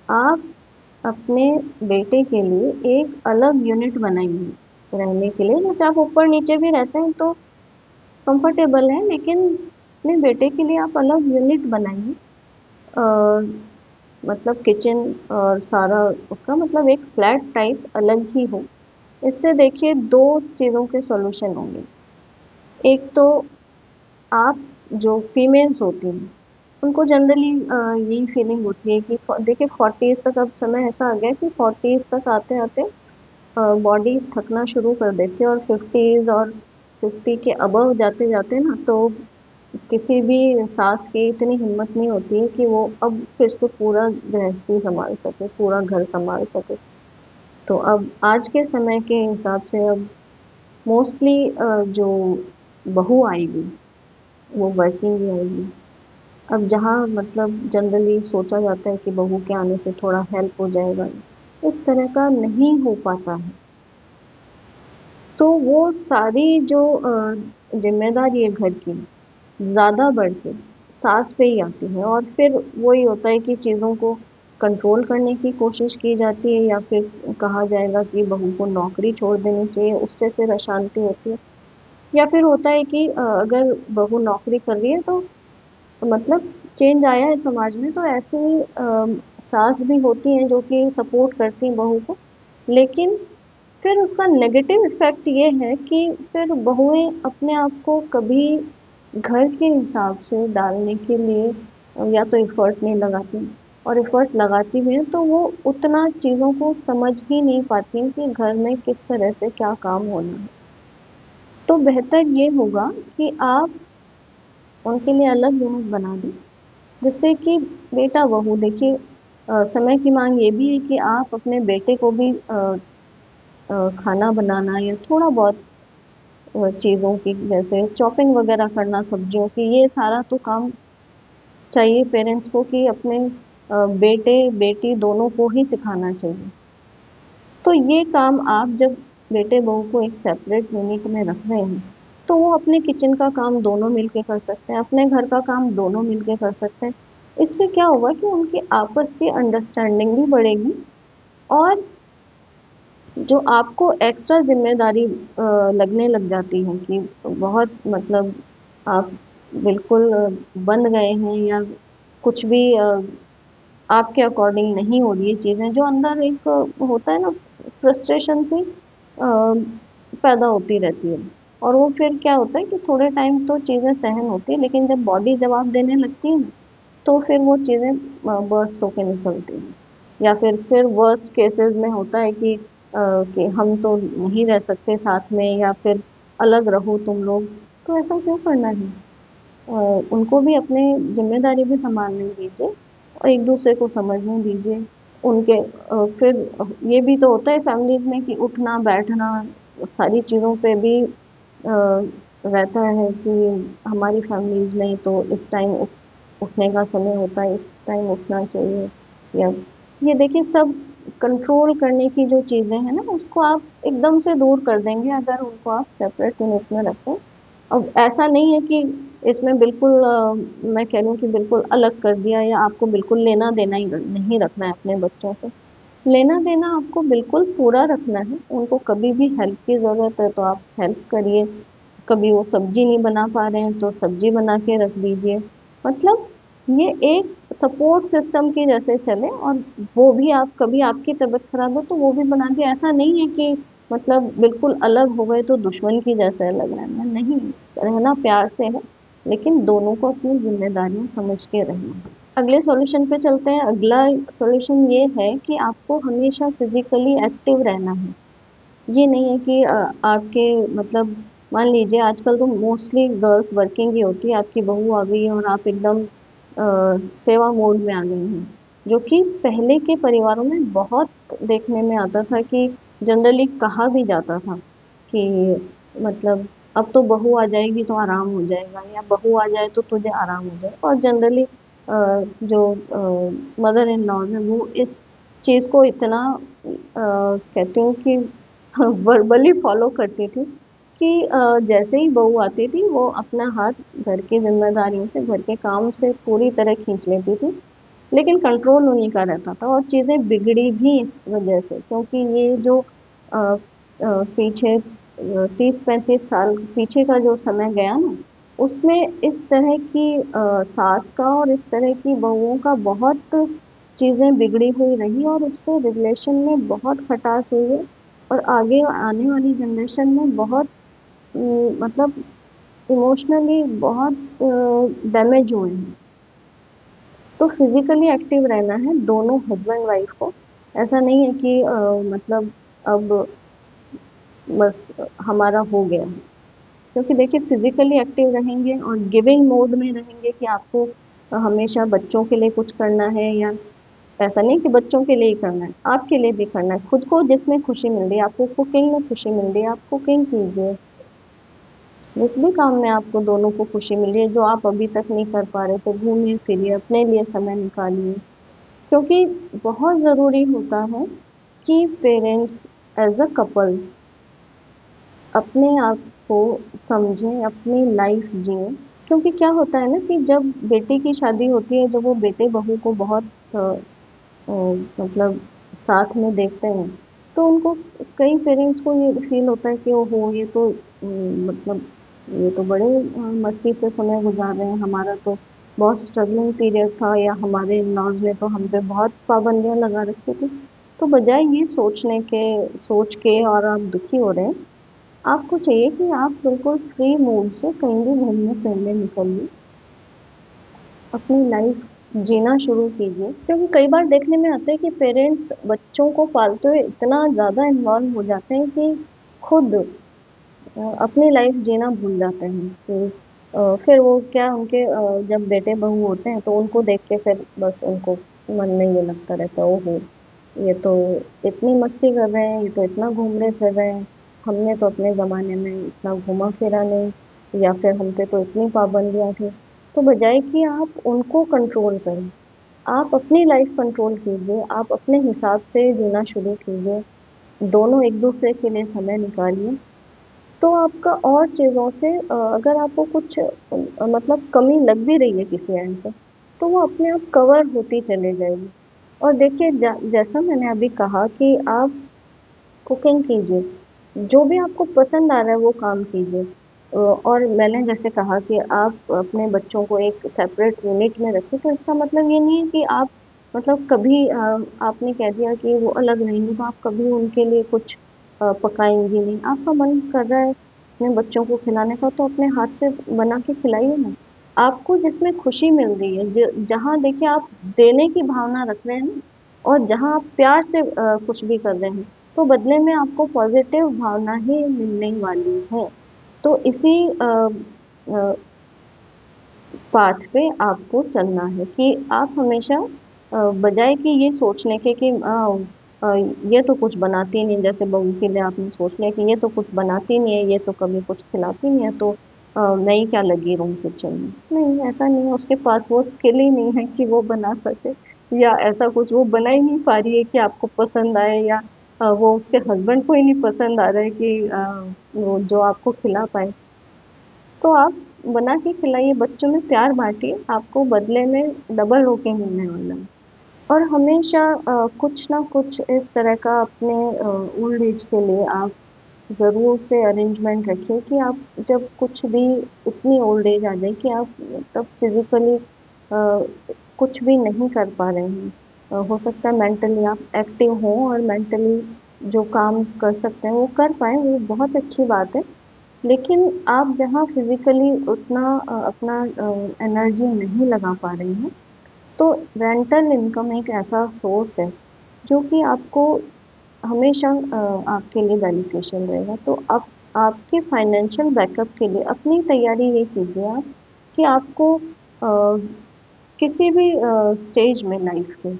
आप अपने बेटे के लिए एक अलग यूनिट बनाइए रहने के लिए। जैसे आप ऊपर नीचे भी रहते हैं तो कंफर्टेबल है, लेकिन अपने बेटे के लिए आप अलग यूनिट बनाइए। मतलब किचन और सारा उसका मतलब एक फ्लैट टाइप अलग ही हो। इससे देखिए दो चीज़ों के सॉल्यूशन होंगे। एक तो आप, जो फीमेल्स होती हैं, उनको जनरली यही फीलिंग होती है कि देखिए 40s तक अब समय ऐसा आ गया है कि 40s तक आते आते बॉडी थकना शुरू कर देती है, और 50s और 50 के अबव जाते जाते ना, तो किसी भी सास की इतनी हिम्मत नहीं होती है कि वो अब फिर से पूरा गृहस्थी संभाल सके, पूरा घर संभाल सके। तो अब आज के समय के हिसाब से अब मोस्टली जो बहू आएगी वो वर्किंग ही आएगी। अब जहाँ मतलब जनरली सोचा जाता है कि बहू के आने से थोड़ा हेल्प हो जाएगा, इस तरह का नहीं हो पाता है। तो वो सारी जो जिम्मेदारी है घर की, ज़्यादा बढ़ के सास पे ही आती है, और फिर वही होता है कि चीज़ों को कंट्रोल करने की कोशिश की जाती है, या फिर कहा जाएगा कि बहू को नौकरी छोड़ देनी चाहिए, उससे फिर अशांति होती है। या फिर होता है कि अगर बहू नौकरी कर रही है तो मतलब चेंज आया है समाज में, तो ऐसी सास भी होती हैं जो कि सपोर्ट करती हैं बहू को। लेकिन फिर उसका नेगेटिव इफेक्ट ये है कि फिर बहुएं अपने आप को कभी घर के हिसाब से डालने के लिए या तो एफर्ट नहीं लगाती, और एफर्ट लगाती भी हैं तो वो उतना चीज़ों को समझ ही नहीं पाती हैं कि घर में किस तरह से क्या काम होना है। तो बेहतर ये होगा कि आप उनके लिए अलग यूनिट बना दें, जिससे कि बेटा बहू देखिए, समय की मांग ये भी है कि आप अपने बेटे को भी खाना बनाना या थोड़ा बहुत चीज़ों की, जैसे चॉपिंग वगैरह करना सब्जियों की, ये सारा तो काम चाहिए पेरेंट्स को कि अपने बेटे बेटी दोनों को ही सिखाना चाहिए। तो ये काम आप जब बेटे बहू को एक सेपरेट यूनिट में रख रहे हैं, तो वो अपने किचन का काम दोनों मिलके कर सकते हैं, अपने घर का काम दोनों मिलके कर सकते हैं। इससे क्या होगा कि उनकी आपस की अंडरस्टैंडिंग भी बढ़ेगी, और जो आपको एक्स्ट्रा जिम्मेदारी लगने लग जाती है कि बहुत मतलब आप बिल्कुल बंद गए हैं, या कुछ भी आपके अकॉर्डिंग नहीं हो रही है चीज़ें, जो अंदर एक होता है ना, फ्रस्ट्रेशन सी पैदा होती रहती है। और वो फिर क्या होता है कि थोड़े टाइम तो चीज़ें सहन होती है, लेकिन जब बॉडी जवाब देने लगती है ना, तो फिर वो चीज़ें बर्स्ट होके निकलती हैं। या फिर वर्स्ट केसेस में होता है कि हम तो नहीं रह सकते साथ में, या फिर अलग रहो तुम लोग। तो ऐसा क्यों करना है? उनको भी अपनी जिम्मेदारी भी संभालने दीजिए, और एक दूसरे को समझने दीजिए। उनके फिर ये भी तो होता है फैमिलीज में कि उठना बैठना सारी चीज़ों पे भी रहता है कि हमारी फैमिलीज में तो इस टाइम उठने का समय होता है, इस टाइम उठना चाहिए, या ये देखिए सब कंट्रोल करने की जो चीजें हैं ना, उसको आप एकदम से दूर कर देंगे अगर उनको आप सेपरेट यूनिट में रखें। अब ऐसा नहीं है कि इसमें बिल्कुल मैं कह लूँ कि बिल्कुल अलग कर दिया या आपको बिल्कुल लेना देना ही नहीं रखना है अपने बच्चों से। लेना देना आपको बिल्कुल पूरा रखना है। उनको कभी भी हेल्प की जरूरत है तो आप हेल्प करिए, कभी वो सब्जी नहीं बना पा रहे हैं तो सब्जी बना के रख दीजिए। मतलब ये एक सपोर्ट सिस्टम की जैसे चले। और वो भी आप कभी आपकी तबीयत खराब हो तो वो भी बना के, ऐसा नहीं है कि मतलब बिल्कुल अलग हो गए तो दुश्मन की जैसे अलग रहना, नहीं, रहना प्यार से है, लेकिन दोनों को अपनी जिम्मेदारियां समझ के रहना है। अगले सॉल्यूशन पे चलते हैं। अगला सॉल्यूशन ये है कि आपको हमेशा फिजिकली एक्टिव रहना है। ये नहीं है कि आपके मतलब मान लीजिए आजकल तो मोस्टली गर्ल्स वर्किंग ही होती है, आपकी बहू आ गई है और आप एकदम सेवा मोड में आ गए हैं, जो कि पहले के परिवारों में बहुत देखने में आता था कि जनरली कहा भी जाता था कि मतलब अब तो बहू आ जाएगी तो आराम हो जाएगा, या बहू आ जाए तो तुझे आराम हो जाए। और जनरली जो मदर इन लॉज है वो इस चीज को इतना कहती हूँ कि वर्बली फॉलो करती थी कि जैसे ही बहू आती थी वो अपना हाथ घर की जिम्मेदारियों से, घर के काम से पूरी तरह खींच लेती थी, लेकिन कंट्रोल उन्हीं का रहता था। और चीजें बिगड़ी भी इस वजह से, क्योंकि ये जो पीछे 30-35 साल पीछे का जो समय गया ना, उसमें इस तरह की सास का और इस तरह की बहुओं का बहुत चीजें बिगड़ी हुई रही, और उससे रिलेशन में बहुत खटास हुई है। और आगे आने वाली जनरेशन में बहुत मतलब इमोशनली बहुत डैमेज हुए हैं। तो फिजिकली एक्टिव रहना है दोनों हस्बैंड वाइफ को। ऐसा नहीं है कि मतलब अब बस हमारा हो गया, क्योंकि देखिए फिजिकली एक्टिव रहेंगे और गिविंग मोड में रहेंगे कि आपको हमेशा बच्चों के लिए कुछ करना है, या ऐसा नहीं कि बच्चों के लिए ही करना है, आपके लिए भी करना है। खुद को जिसमें खुशी मिल रही है, आपको कुकिंग में खुशी मिल रही है, आप कुकिंग कीजिए। जिस भी काम में आपको दोनों को खुशी मिल रही है, जो आप अभी तक नहीं कर पा रहे, तो घूमिए फिरिए, अपने लिए समय निकालिए। क्योंकि बहुत जरूरी होता है कि पेरेंट्स एज अ कपल अपने आप को समझें, अपनी लाइफ जिए। क्योंकि क्या होता है ना कि जब बेटे की शादी होती है, जब वो बेटे बहू को बहुत अ, मतलब साथ में देखते हैं, तो उनको, कई पेरेंट्स को ये फील होता है कि ओहो ये तो मतलब ये तो बड़े मस्ती से समय गुजार रहे हैं, हमारा तो बहुत स्ट्रगलिंग पीरियड था, या हमारे लॉज ने तो हम पे बहुत पाबंदियां लगा रखी थी। तो बजाय ये सोच के और आप दुखी हो रहे हैं, आपको चाहिए कि आप बिल्कुल फ्री मूड से कहीं भी घूमने फिरने निकलिए, अपनी लाइफ जीना शुरू कीजिए। क्योंकि कई बार देखने में आता है कि पेरेंट्स बच्चों को पालते हुए इतना ज़्यादा इन्वॉल्व हो जाते हैं कि खुद अपनी लाइफ जीना भूल जाते हैं कि फिर वो क्या, उनके जब बेटे बहू होते हैं तो उनको देख के फिर बस उनको मन में ये लगता रहता है, ओहो ये तो इतनी मस्ती कर रहे हैं, ये तो इतना घूम रहे फिर रहे हैं, हमने तो अपने ज़माने में इतना घुमा फिरा नहीं, या फिर हम पे तो इतनी पाबंदियां थी। तो बजाय कि आप उनको कंट्रोल करें, आप अपनी लाइफ कंट्रोल कीजिए, आप अपने हिसाब से जीना शुरू कीजिए, दोनों एक दूसरे के लिए समय निकालिए। तो आपका और चीज़ों से अगर आपको कुछ मतलब कमी लग भी रही है किसी एंड पे, तो वो अपने आप कवर होती चली जाएगी। और देखिए जैसा मैंने अभी कहा कि आप कुकिंग कीजिए, जो भी आपको पसंद आ रहा है वो काम कीजिए। और मैंने जैसे कहा कि आप अपने बच्चों को एक सेपरेट यूनिट में रखें, तो इसका मतलब ये नहीं है कि आप मतलब कभी आपने कह दिया कि वो अलग रहेंगे तो आप कभी उनके लिए कुछ पकाएंगी नहीं। आपका मन कर रहा है अपने बच्चों को खिलाने का, तो अपने हाथ से बना के खिलाइए ना। आपको जिसमें खुशी मिल रही है, जहाँ देखिए आप देने की भावना रख रहे हैं ना, और जहाँ आप प्यार से कुछ भी कर रहे हैं, तो बदले में आपको पॉजिटिव भावना ही मिलने वाली है। तो इसी पाथ पे आपको चलना है कि आप हमेशा बजाय कि ये सोचने के कि अ, ये तो कुछ बनाती नहीं, जैसे बहू के लिए आपने सोच लिया कि ये तो कुछ बनाती नहीं है, ये तो कभी कुछ खिलाती नहीं है, तो मैं ही क्या लगी रहूँ किचन में। नहीं, ऐसा नहीं है, उसके पास वो स्किल ही नहीं है कि वो बना सके, या ऐसा कुछ वो बना ही नहीं पा रही है कि आपको पसंद आए, या वो उसके हस्बैंड को ही नहीं पसंद आ रहा है कि वो जो आपको खिला पाए। तो आप बना के खिलाइए, बच्चों में प्यार बांटिए, आपको बदले में डबल होके मिलने वाला है। और हमेशा कुछ ना कुछ इस तरह का अपने ओल्ड एज के लिए आप ज़रूर से अरेंजमेंट रखिए कि आप जब कुछ भी इतनी ओल्ड एज आ जाए कि आप तब फिजिकली कुछ भी नहीं कर पा रहे हैं, हो सकता है मेंटली आप एक्टिव हों और मेंटली जो काम कर सकते हैं वो कर पाएँ, वो बहुत अच्छी बात है। लेकिन आप जहाँ फिजिकली उतना अपना एनर्जी नहीं लगा पा रहे हैं, तो रेंटल इनकम एक ऐसा सोर्स है जो कि आपको हमेशा आपके लिए बेनिफिशियल रहेगा। तो आपके फाइनेंशियल बैकअप के लिए अपनी तैयारी ये कीजिए आप कि आपको किसी भी स्टेज में लाइफ के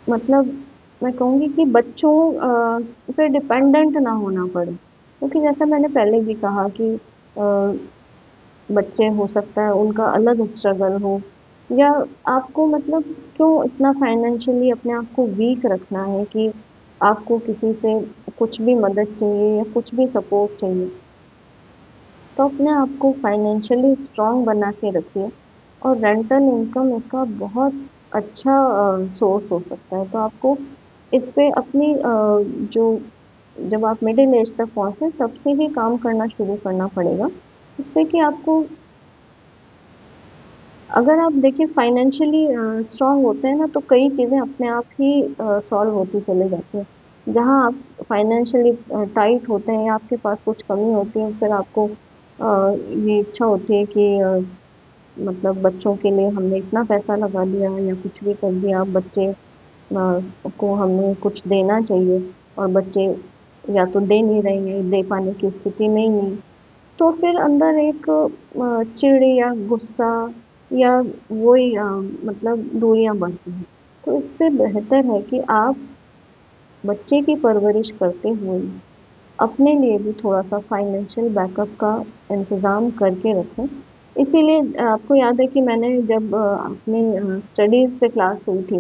मतलब मैं कहूँगी कि बच्चों पे डिपेंडेंट ना होना पड़े, क्योंकि जैसा मैंने पहले भी कहा कि बच्चे हो सकता है उनका अलग स्ट्रगल हो, या आपको मतलब क्यों इतना फाइनेंशियली अपने आप को वीक रखना है कि आपको किसी से कुछ भी मदद चाहिए या कुछ भी सपोर्ट चाहिए। तो अपने आप को फाइनेंशियली स्ट्रांग बना के रखिए, और रेंटल इनकम इसका बहुत अच्छा सोर्स हो सकता है। तो आपको इस पे अपनी जो जब आप मिडिल एज तक पहुंचते हैं तब से ही काम करना शुरू करना पड़ेगा, इससे कि आपको, अगर आप देखिए फाइनेंशियली स्ट्रांग होते हैं ना, तो कई चीज़ें अपने आप ही सॉल्व होती चली जाती हैं। जहाँ आप फाइनेंशियली टाइट होते हैं या आपके पास कुछ कमी होती है, फिर आपको ये इच्छा होती है कि मतलब बच्चों के लिए हमने इतना पैसा लगा दिया या कुछ भी कर दिया, अब बच्चे को हमें कुछ देना चाहिए, और बच्चे या तो दे नहीं रहे हैं, दे पाने की स्थिति में ही नहीं। तो फिर अंदर एक चिढ़ या गुस्सा या वही मतलब दूरियां बढ़ती हैं। तो इससे बेहतर है कि आप बच्चे की परवरिश करते हुए अपने लिए भी थोड़ा सा फाइनेंशियल बैकअप का इंतज़ाम करके रखें। इसीलिए आपको याद है कि मैंने जब अपनी स्टडीज़ पे क्लास हुई थी,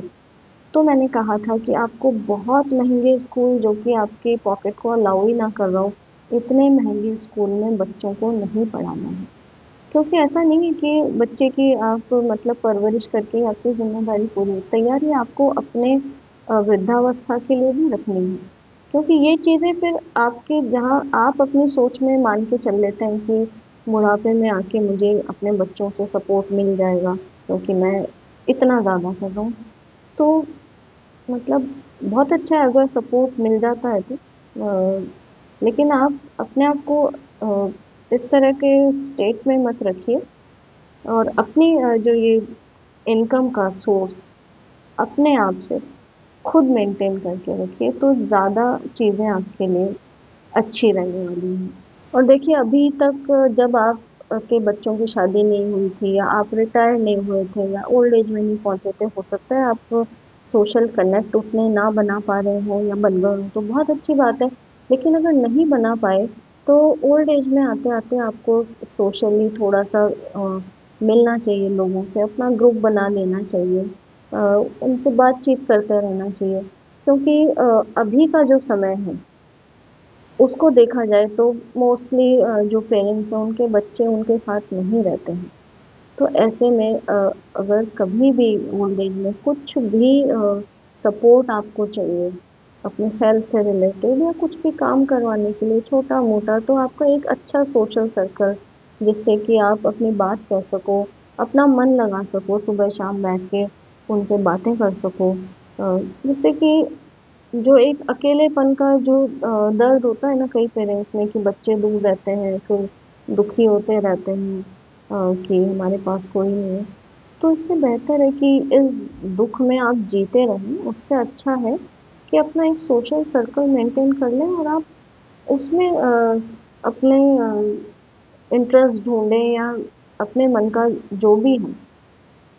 तो मैंने कहा था कि आपको बहुत महंगे स्कूल जो कि आपके पॉकेट को अलाउ ही ना कर रहा हो, इतने महंगे स्कूल में बच्चों को नहीं पढ़ाना है। क्योंकि ऐसा नहीं है कि बच्चे की आप मतलब परवरिश करके ही आपकी ज़िम्मेदारी पूरी हो, तैयारी आपको अपने वृद्धावस्था के लिए भी रखनी है। क्योंकि ये चीज़ें फिर आपके, जहाँ आप अपनी सोच में मान के चल लेते हैं कि बुढ़ापे में आके मुझे अपने बच्चों से सपोर्ट मिल जाएगा क्योंकि मैं इतना ज़्यादा कर रहा हूँ, तो मतलब बहुत अच्छा है अगर सपोर्ट मिल जाता है तो। लेकिन आप अपने आप को इस तरह के स्टेट में मत रखिए, और अपनी जो ये इनकम का सोर्स अपने आप से खुद मेंटेन करके रखिए, तो ज़्यादा चीज़ें आपके लिए अच्छी रहने वाली हैं। और देखिए अभी तक जब आप के बच्चों की शादी नहीं हुई थी, या आप रिटायर नहीं हुए थे, या ओल्ड एज में नहीं पहुंचे थे, हो सकता है आप सोशल कनेक्ट उतने ना बना पा रहे हो या बन गए हो, तो बहुत अच्छी बात है। लेकिन अगर नहीं बना पाए, तो ओल्ड एज में आते आते आपको सोशली थोड़ा सा मिलना चाहिए, लोगों से अपना ग्रुप बना लेना चाहिए, अ, उनसे बातचीत करते रहना चाहिए। क्योंकि अभी का जो समय है उसको देखा जाए तो मोस्टली जो पेरेंट्स हैं उनके बच्चे उनके साथ नहीं रहते हैं। तो ऐसे में अगर कभी भी ओल्ड एज में कुछ भी सपोर्ट आपको चाहिए अपने हेल्थ से रिलेटेड या कुछ भी काम करवाने के लिए छोटा मोटा, तो आपका एक अच्छा सोशल सर्कल जिससे कि आप अपनी बात कह सको, अपना मन लगा सको, सुबह शाम बैठ के उनसे बातें कर सको, जिससे कि जो एक अकेलेपन का जो दर्द होता है ना कई पेरेंट्स में कि बच्चे दूर रहते हैं, फिर दुखी होते रहते हैं कि हमारे पास कोई नहीं है। तो इससे बेहतर है कि इस दुख में आप जीते रहें, उससे अच्छा है कि अपना एक सोशल सर्कल मेंटेन कर लें, और आप उसमें अपने इंटरेस्ट ढूंढें, या अपने मन का जो भी है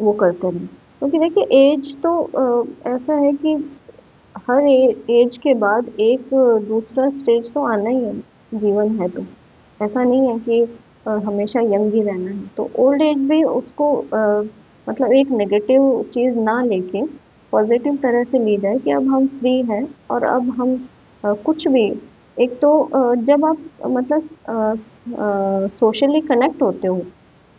वो करते रहें। क्योंकि देखिए एज तो ऐसा है कि हर एज के बाद एक दूसरा स्टेज तो आना ही है, जीवन है तो, ऐसा नहीं है कि हमेशा यंग ही रहना है। तो ओल्ड एज भी उसको मतलब एक नेगेटिव चीज़ ना लेके पॉजिटिव तरह से ली जाए कि अब हम फ्री हैं और अब हम कुछ भी, एक तो जब आप मतलब सोशली कनेक्ट होते हो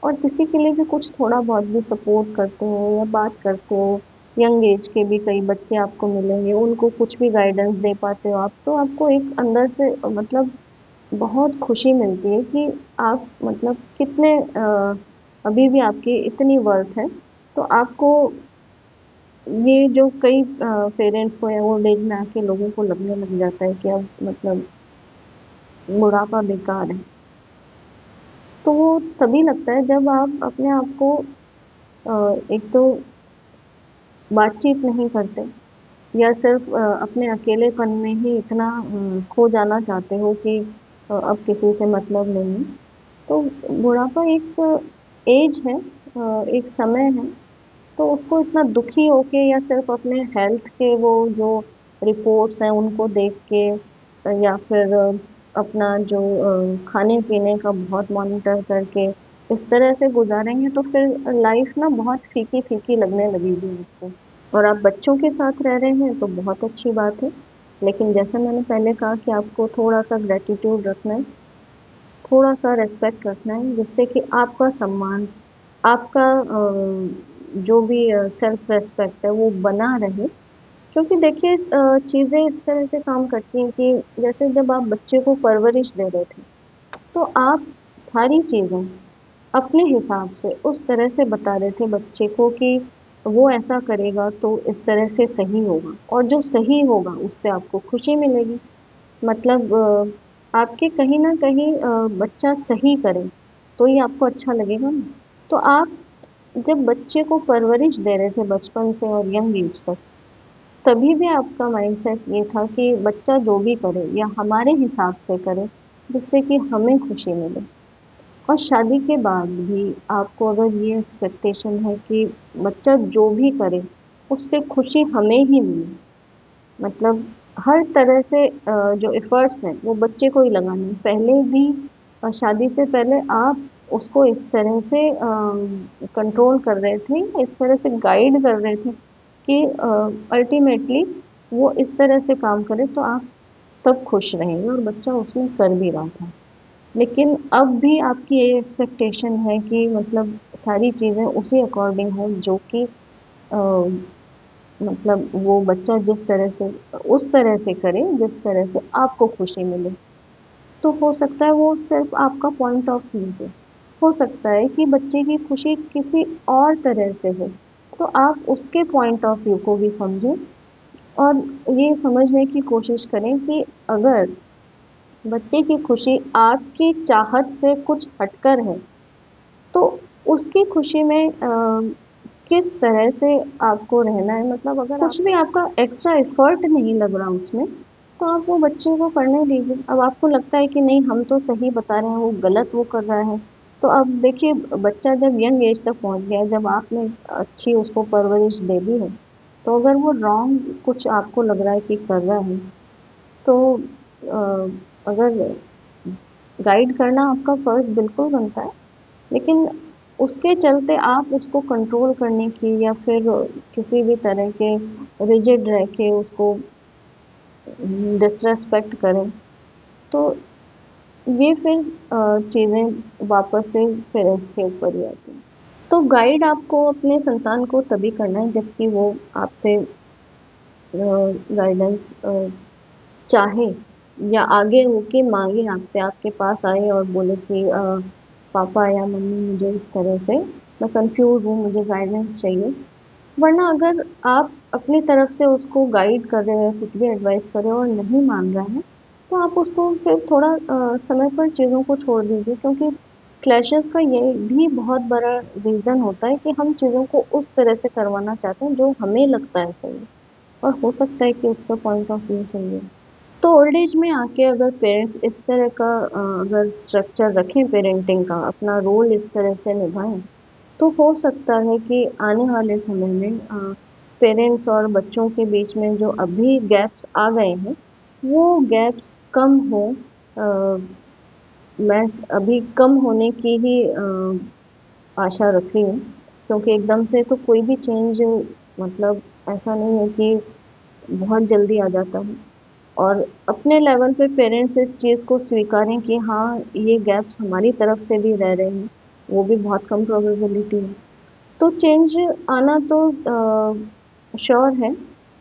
और किसी के लिए भी कुछ थोड़ा बहुत भी सपोर्ट करते हो या बात करते हो, यंग एज के भी कई बच्चे आपको मिलेंगे, उनको कुछ भी गाइडेंस दे पाते हो आप, तो आपको एक अंदर से मतलब बहुत खुशी मिलती है कि आप मतलब कितने अभी भी आपकी इतनी वर्थ है। तो आपको ये जो कई पेरेंट्स को या ओल्ड एज में आके लोगों को लगने लग जाता है कि अब मतलब बुढ़ापा बेकार है, तो वो तभी लगता है जब आप अपने आप को एक तो बातचीत नहीं करते या सिर्फ अपने अकेलेपन में ही इतना खो जाना चाहते हो कि अब किसी से मतलब नहीं है। तो बुढ़ापा एक एज है, एक समय है। तो उसको इतना दुखी होके या सिर्फ अपने हेल्थ के वो जो रिपोर्ट्स हैं उनको देख के या फिर अपना जो खाने पीने का बहुत मॉनिटर करके इस तरह से गुजारेंगे तो फिर लाइफ ना बहुत फीकी फीकी लगने लगेगी आपको। और आप बच्चों के साथ रह रहे हैं तो बहुत अच्छी बात है, लेकिन जैसे मैंने पहले कहा कि आपको थोड़ा सा ग्रेटिट्यूड रखना है, थोड़ा सा रेस्पेक्ट रखना है, जिससे कि आपका सम्मान, आपका जो भी सेल्फ रेस्पेक्ट है वो बना रहे। क्योंकि देखिए चीज़ें इस तरह से काम करती हैं कि जैसे जब आप बच्चे को परवरिश दे रहे थे तो आप सारी चीज़ें अपने हिसाब से उस तरह से बता रहे थे बच्चे को कि वो ऐसा करेगा तो इस तरह से सही होगा और जो सही होगा उससे आपको खुशी मिलेगी। मतलब आपके कहीं न कहीं बच्चा सही करे तो ही आपको अच्छा लगेगा ना। तो आप जब बच्चे को परवरिश दे रहे थे बचपन से और यंग एज तक, तभी भी आपका माइंडसेट ये था कि बच्चा जो भी करे या हमारे हिसाब से करे जिससे कि हमें खुशी मिले। और शादी के बाद भी आपको अगर ये एक्सपेक्टेशन है कि बच्चा जो भी करे उससे खुशी हमें ही मिले, मतलब हर तरह से जो एफर्ट्स हैं वो बच्चे को ही लगाने हैं। पहले भी शादी से पहले आप उसको इस तरह से कंट्रोल कर रहे थे, इस तरह से गाइड कर रहे थे कि अल्टीमेटली वो इस तरह से काम करे तो आप तब खुश रहेंगे और बच्चा उसमें कर भी रहा था। लेकिन अब भी आपकी ये एक्सपेक्टेशन है कि मतलब सारी चीज़ें उसी अकॉर्डिंग हो जो कि मतलब वो बच्चा जिस तरह से उस तरह से करे जिस तरह से आपको खुशी मिले। तो हो सकता है वो सिर्फ आपका पॉइंट ऑफ व्यू हो सकता है कि बच्चे की खुशी किसी और तरह से हो, तो आप उसके पॉइंट ऑफ व्यू को भी समझें और ये समझने की कोशिश करें कि अगर बच्चे की खुशी आपकी चाहत से कुछ हटकर है तो उसकी खुशी में किस तरह से आपको रहना है, मतलब अगर कुछ भी आपका एक्स्ट्रा एफर्ट नहीं लग रहा उसमें तो आप वो बच्चे को करने दीजिए। अब आपको लगता है कि नहीं हम तो सही बता रहे हैं वो गलत वो कर रहा है, तो अब देखिए बच्चा जब यंग एज तक पहुंच गया, जब आपने अच्छी उसको परवरिश दे दी है, तो अगर वो रॉन्ग कुछ आपको लग रहा है कि कर रहा है तो अगर गाइड करना आपका फर्ज बिल्कुल बनता है, लेकिन उसके चलते आप उसको कंट्रोल करने की या फिर किसी भी तरह के रिजिड रह के उसको डिसरेस्पेक्ट करें तो ये फिर चीज़ें वापस से पेरेंट्स के ऊपर ही आती हैं। तो गाइड आपको अपने संतान को तभी करना है जबकि वो आपसे गाइडेंस चाहे या आगे होके मांगे आपसे, आपके पास आए और बोले कि पापा या मम्मी मुझे इस तरह से मैं कंफ्यूज हूँ, मुझे गाइडेंस चाहिए। वरना अगर आप अपनी तरफ से उसको गाइड कर रहे हैं, कुछ भी एडवाइस कर रहे हो और नहीं मान रहा है, तो आप उसको फिर थोड़ा समय पर चीज़ों को छोड़ दीजिए, क्योंकि क्लैशेस का ये भी बहुत बड़ा रीज़न होता है कि हम चीज़ों को उस तरह से करवाना चाहते हैं जो हमें लगता है सही है और हो सकता है कि उसका पॉइंट ऑफ व्यू सही है। तो ओल्ड एज में आके अगर पेरेंट्स इस तरह का अगर स्ट्रक्चर रखें पेरेंटिंग का, अपना रोल इस तरह से निभाएं, तो हो सकता है कि आने वाले समय में पेरेंट्स और बच्चों के बीच में जो अभी गैप्स आ गए हैं वो गैप्स कम हो, मैं अभी कम होने की ही आशा रख रही हूँ, क्योंकि एकदम से तो कोई भी चेंज मतलब ऐसा नहीं है कि बहुत जल्दी आ जाता है। और अपने लेवल पे पेरेंट्स इस चीज़ को स्वीकारें कि हाँ, ये गैप्स हमारी तरफ से भी रह रहे हैं, वो भी बहुत कम प्रोबेबिलिटी है। तो चेंज आना तो श्योर है,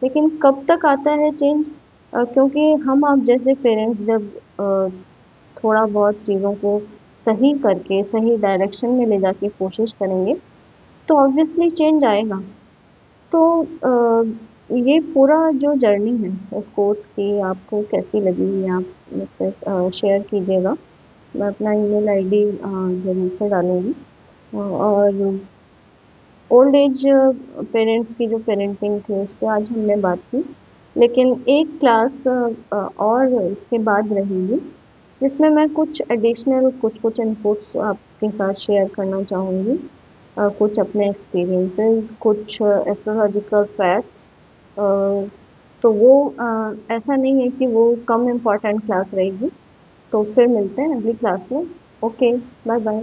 लेकिन कब तक आता है चेंज? क्योंकि हम आप जैसे पेरेंट्स जब थोड़ा बहुत चीज़ों को सही करके सही डायरेक्शन में ले जाके कोशिश करेंगे, तो ऑब्वियसली चेंज आएगा। तो ये पूरा जो जर्नी है इस कोर्स की, आपको कैसी लगी ये आप मुझसे शेयर कीजिएगा। मैं अपना ईमेल आईडी ज़रूर से डालूंगी। और ओल्ड एज पेरेंट्स की जो पेरेंटिंग थी उस पर आज हमने बात की, लेकिन एक क्लास और इसके बाद रहेगी, जिसमें मैं कुछ एडिशनल कुछ कुछ इनपुट्स आपके साथ शेयर करना चाहूँगी। कुछ अपने एक्सपीरियंसेस, कुछ एस्ट्रोलॉजिकल फैक्ट्स। तो वो ऐसा नहीं है कि वो कम इम्पोर्टेंट क्लास रहेगी। तो फिर मिलते हैं अगली क्लास में। Okay, bye bye.